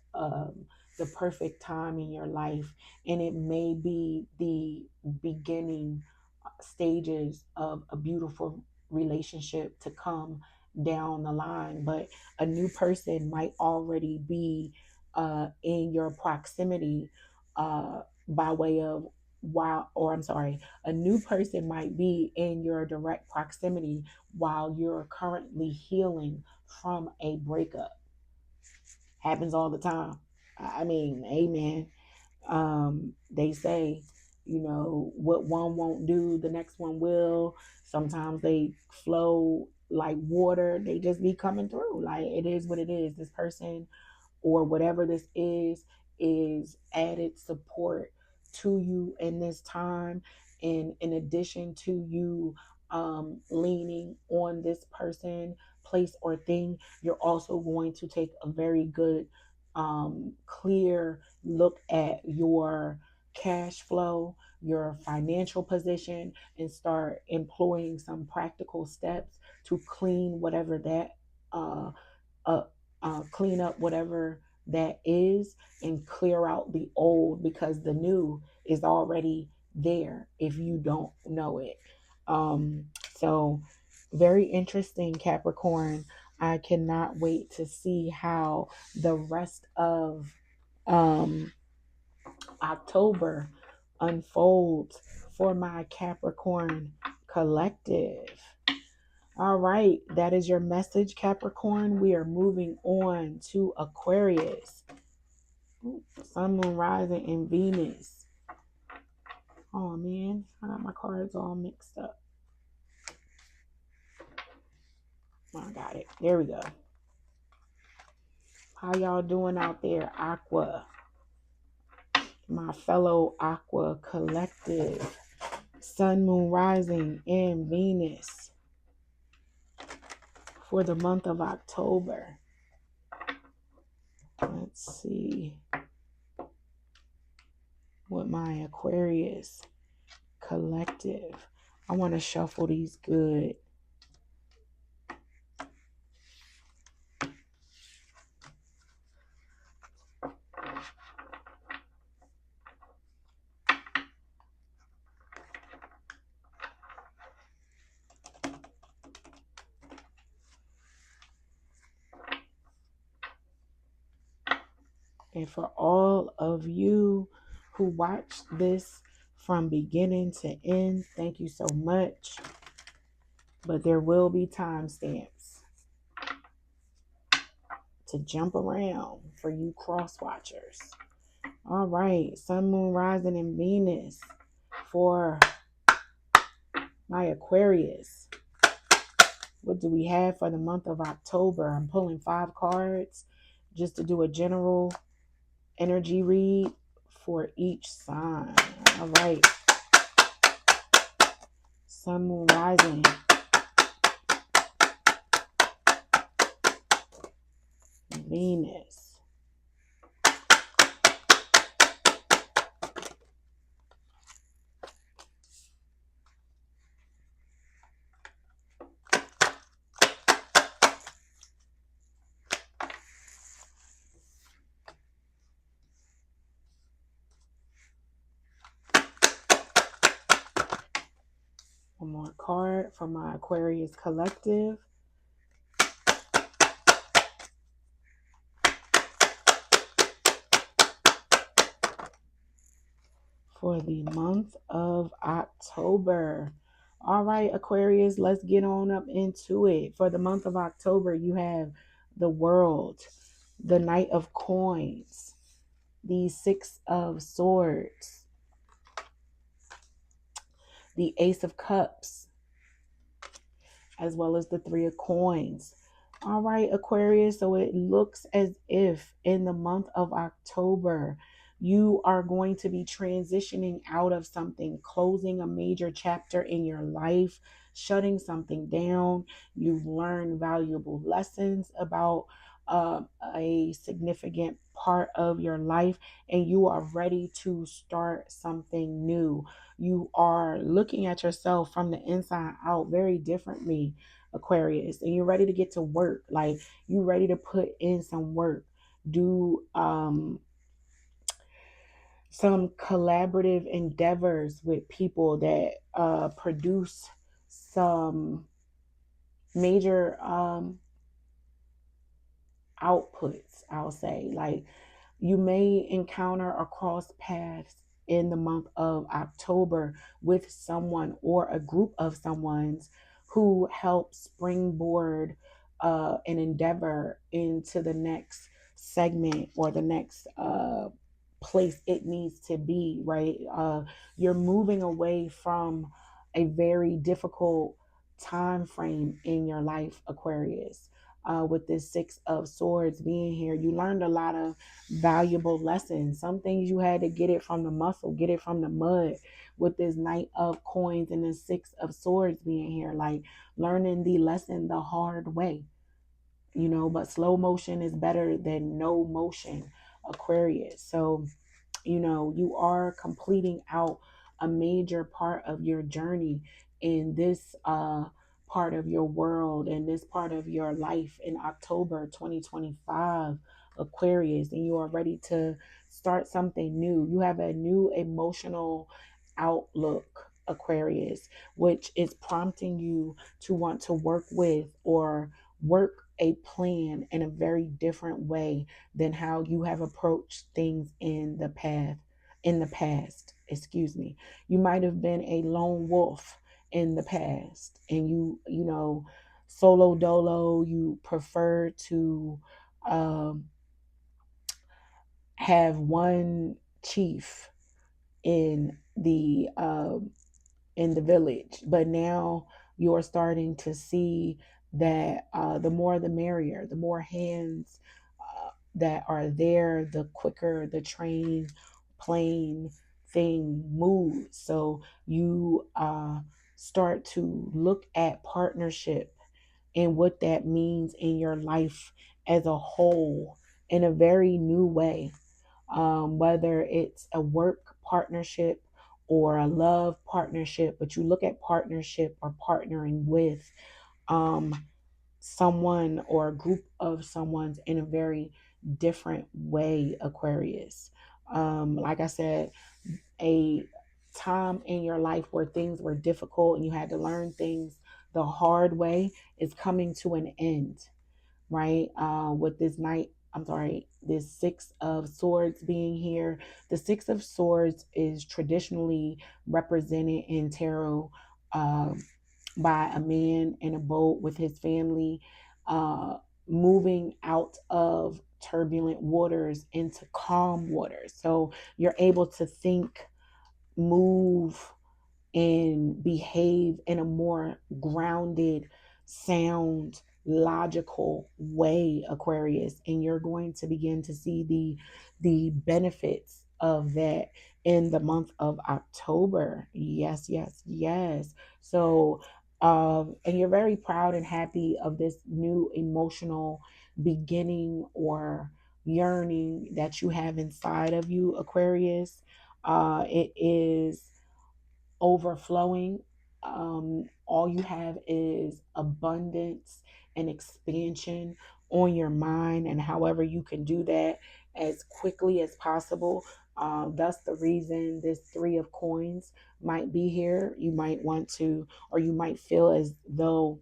the perfect time in your life, and it may be the beginning stages of a beautiful relationship to come down the line. But a new person might already be in your proximity, by way of a new person might be in your direct proximity while you're currently healing from a breakup. Happens all the time. I mean, amen. They say, what one won't do, the next one will. Sometimes they flow like water. They just be coming through. Like, it is what it is. This person or whatever this is added support to you in this time. And in addition to you leaning on this person, place, or thing, you're also going to take a very good clear look at your cash flow, your financial position, and start employing some practical steps to clean whatever that clean up whatever that is, and clear out the old, because the new is already there if you don't know it. So very interesting, Capricorn. I cannot wait to see how the rest of October unfolds for my Capricorn collective. All right, that is your message, Capricorn. We are moving on to Aquarius. Sun, Moon, Rising, and Venus. Oh man, I got my cards all mixed up. Oh, I got it. There we go. How y'all doing out there, Aqua? My fellow Aqua collective. Sun, Moon, Rising, and Venus for the month of October. Let's see what my Aquarius collective. I want to shuffle these good. And for all of you who watched this from beginning to end, thank you so much. But there will be timestamps to jump around for you cross watchers. All right, Sun, Moon, Rising, and Venus for my Aquarius. What do we have for the month of October? I'm pulling 5 cards just to do a general energy read for each sign. All right. Sun, Moon, Rising. Venus. One more card for my Aquarius collective. For the month of October. All right, Aquarius, let's get on up into it. For the month of October, you have the World, the Knight of Coins, the Six of Swords, the Ace of Cups, as well as the Three of Coins. All right, Aquarius, so it looks as if in the month of October, you are going to be transitioning out of something, closing a major chapter in your life, shutting something down. You've learned valuable lessons about a significant part of your life, and you are ready to start something new. You are looking at yourself from the inside out very differently, Aquarius, and you're ready to get to work. Like, you ready to put in some work, do some collaborative endeavors with people that produce some major outputs, I'll say. Like, you may encounter or cross paths in the month of October with someone or a group of someone's who help springboard an endeavor into the next segment or the next place it needs to be, right? You're moving away from a very difficult time frame in your life, Aquarius. With this Six of Swords being here, you learned a lot of valuable lessons. Some things you had to get it from the muscle, get it from the mud. With this Knight of Coins and the Six of Swords being here, like learning the lesson the hard way, you know, but slow motion is better than no motion, Aquarius. So, you know, you are completing out a major part of your journey in this part of your world and this part of your life in October 2025, Aquarius, and you are ready to start something new. You have a new emotional outlook, Aquarius, which is prompting you to want to work with or work a plan in a very different way than how you have approached things in the past, excuse me. You might have been a lone wolf in the past, and you know, solo dolo, you prefer to um have one chief in the village, but now you're starting to see that the more the merrier, the more hands that are there, the quicker the train, plane thing moves. So you start to look at partnership and what that means in your life as a whole in a very new way, whether it's a work partnership or a love partnership, but you look at partnership or partnering with um, someone or a group of someone's in a very different way, Aquarius. Like I said, a time in your life where things were difficult and you had to learn things the hard way is coming to an end, right? With this this Six of Swords being here. The Six of Swords is traditionally represented in tarot by a man in a boat with his family, uh, moving out of turbulent waters into calm waters. So you're able to think, move, and behave in a more grounded, sound, logical way, Aquarius, and you're going to begin to see the benefits of that in the month of October. Yes, yes, yes. So and you're very proud and happy of this new emotional beginning or yearning that you have inside of you, Aquarius. It is overflowing. All you have is abundance an expansion on your mind, and however you can do that as quickly as possible. That's the reason this Three of Coins might be here. You might want to, or you might feel as though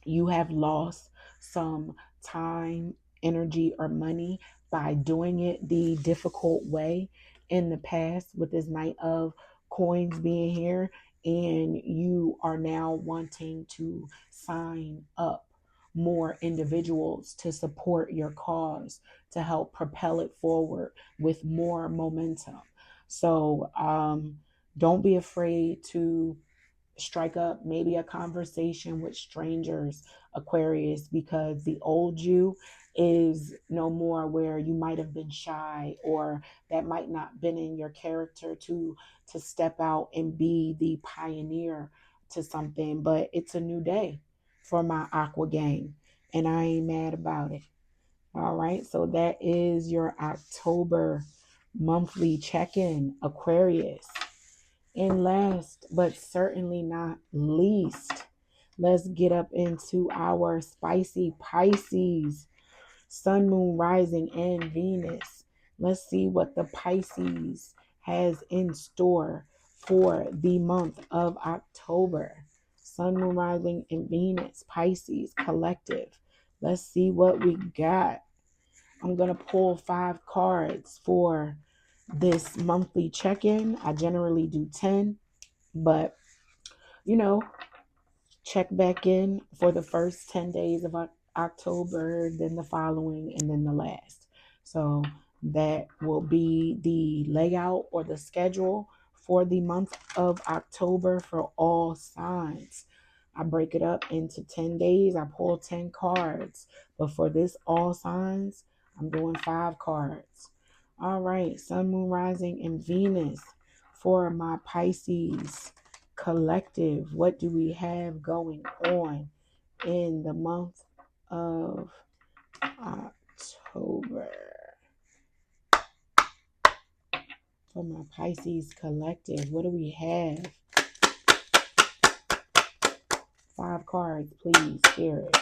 you have lost some time, energy, or money by doing it the difficult way in the past, with this Knight of Coins being here, and you are now wanting to sign up more individuals to support your cause, to help propel it forward with more momentum. So don't be afraid to strike up maybe a conversation with strangers, Aquarius, because the old you is no more, where you might have been shy, or that might not been in your character to step out and be the pioneer to something. But it's a new day for my Aqua gang, and I ain't mad about it. All right, so that is your October monthly check-in, Aquarius. And last but certainly not least, let's get up into our spicy Pisces, Sun, Moon, Rising, and Venus. Let's see what the Pisces has in store for the month of October. Sun, Moon, Rising, and Venus, Pisces, collective. Let's see what we got. I'm going to pull 5 cards for this monthly check-in. I generally do 10, but check back in for the first 10 days of October, then the following, and then the last. So that will be the layout or the schedule for the month of October for all signs. I break it up into 10 days. I pull 10 cards. But for this all signs, I'm doing 5 cards. All right, Sun, Moon, Rising, and Venus for my Pisces collective. What do we have going on in the month of October? For my Pisces collective, what do we have? 5 cards, please, Spirit.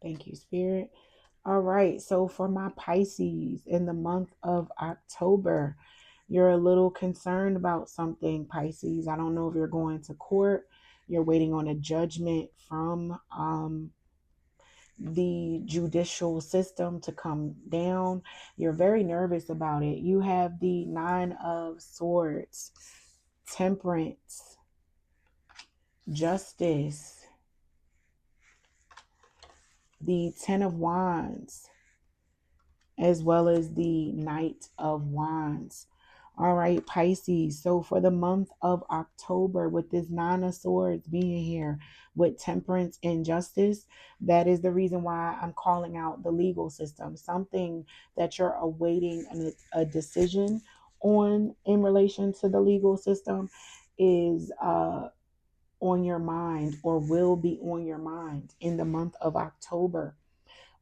Thank you, Spirit. All right, so for my Pisces in the month of October, you're a little concerned about something, Pisces. I don't know if you're going to court, you're waiting on a judgment from the judicial system to come down. You're very nervous about it. You have the 9 of Swords, Temperance, Justice, the 10 of Wands, as well as the Knight of Wands. All right, Pisces. So for the month of October, with this 9 of Swords being here, with Temperance and Justice, that is the reason why I'm calling out the legal system. Something that you're awaiting a decision on in relation to the legal system is on your mind, or will be on your mind in the month of October,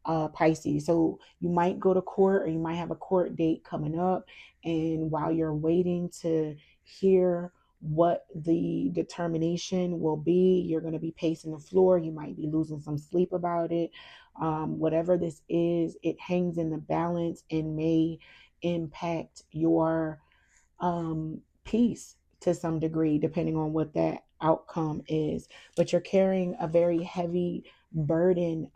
Pisces. So you might go to court, or you might have a court date coming up, and while you're waiting to hear what the determination will be, you're going to be pacing the floor. You might be losing some sleep about it. Whatever this is, it hangs in the balance and may impact your peace to some degree, depending on what that outcome is. But you're carrying a very heavy burden,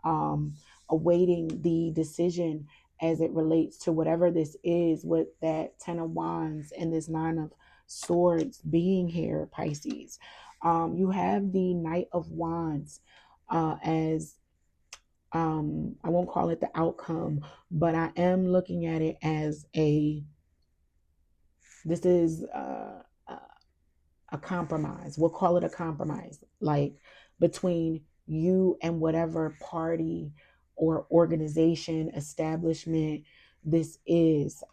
awaiting the decision as it relates to whatever this is, with that 10 of Wands and this 9 of Swords being here, Pisces. You have the Knight of Wands as I won't call it the outcome, but I am looking at it as this is a compromise. We'll call it a compromise, like between you and whatever party or organization, establishment this is.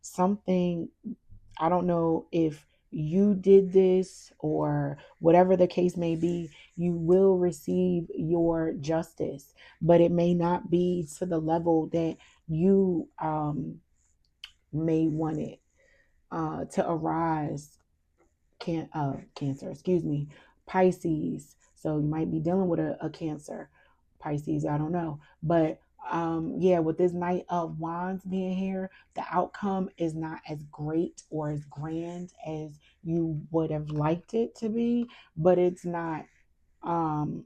Something, I don't know if you did this or whatever the case may be, you will receive your justice, but it may not be to the level that you may want it to arise. Cancer, excuse me, Pisces. So you might be dealing with a Cancer, Pisces, I don't know. But yeah, with this Knight of Wands being here, the outcome is not as great or as grand as you would have liked it to be, but it's not an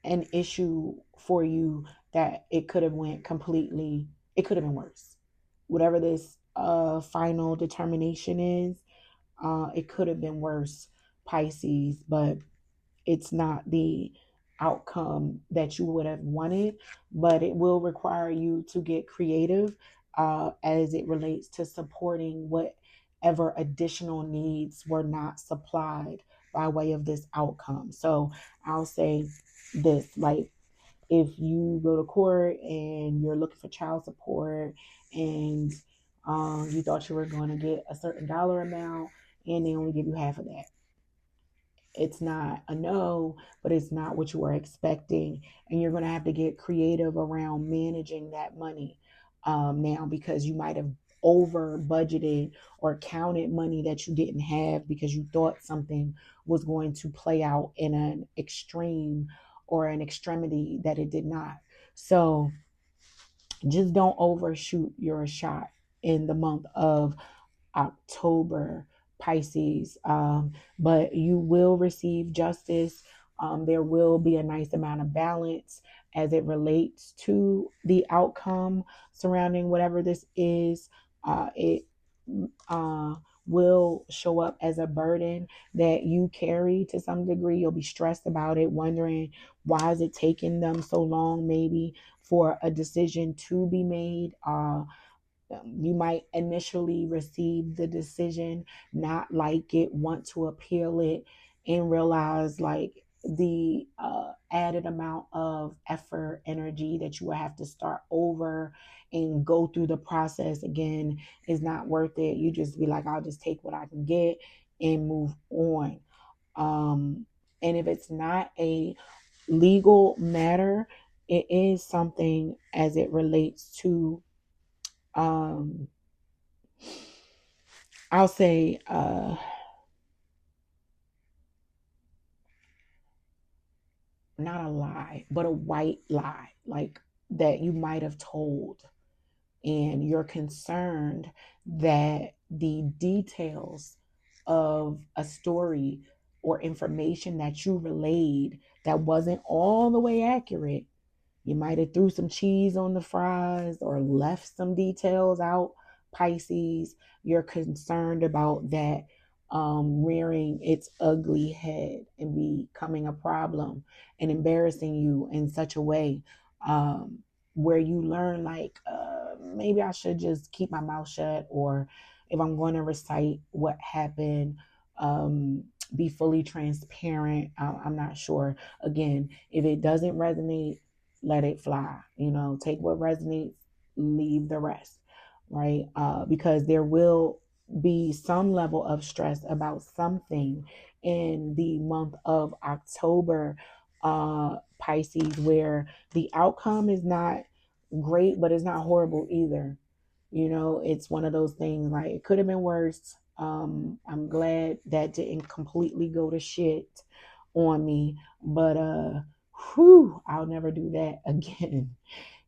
issue for you that it could have went completely, it could have been worse. Whatever this final determination is, it could have been worse, Pisces, but it's not the outcome that you would have wanted. But it will require you to get creative as it relates to supporting whatever additional needs were not supplied by way of this outcome. So I'll say this, like, if you go to court and you're looking for child support and you thought you were going to get a certain dollar amount and they only give you half of that, it's not a no, but it's not what you were expecting. And you're going to have to get creative around managing that money now, because you might have over budgeted or counted money that you didn't have because you thought something was going to play out in an extreme or an extremity that it did not. So just don't overshoot your shot in the month of October, Pisces. But you will receive justice. There will be a nice amount of balance as it relates to the outcome surrounding whatever this is. It will show up as a burden that you carry to some degree. You'll be stressed about it, wondering why is it taking them so long, maybe for a decision to be made. You might initially receive the decision, not like it, want to appeal it, and realize like the added amount of effort, energy that you will have to start over and go through the process again is not worth it. You just be like, I'll just take what I can get and move on. And if it's not a legal matter, it is something as it relates to I'll say not a lie, but a white lie, like that you might have told, and you're concerned that the details of a story or information that you relayed that wasn't all the way accurate. You might have threw some cheese on the fries or left some details out, Pisces. You're concerned about that rearing its ugly head and becoming a problem and embarrassing you in such a way where you learn like maybe I should just keep my mouth shut, or if I'm going to recite what happened, be fully transparent. I'm not sure. Again, if it doesn't resonate, let it fly. Take what resonates, leave the rest, right? Because there will be some level of stress about something in the month of October, Pisces, where the outcome is not great, but it's not horrible either. It's one of those things, like it could have been worse. I'm glad that didn't completely go to shit on me, but I'll never do that again.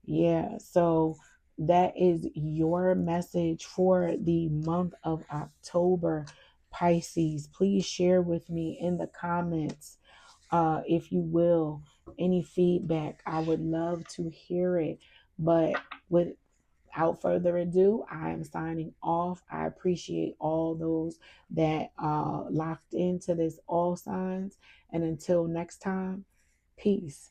Yeah, so that is your message for the month of October, Pisces. Please share with me in the comments, if you will, any feedback. I would love to hear it. But Without further ado, I am signing off. I appreciate all those that locked into this all signs. And until next time, peace.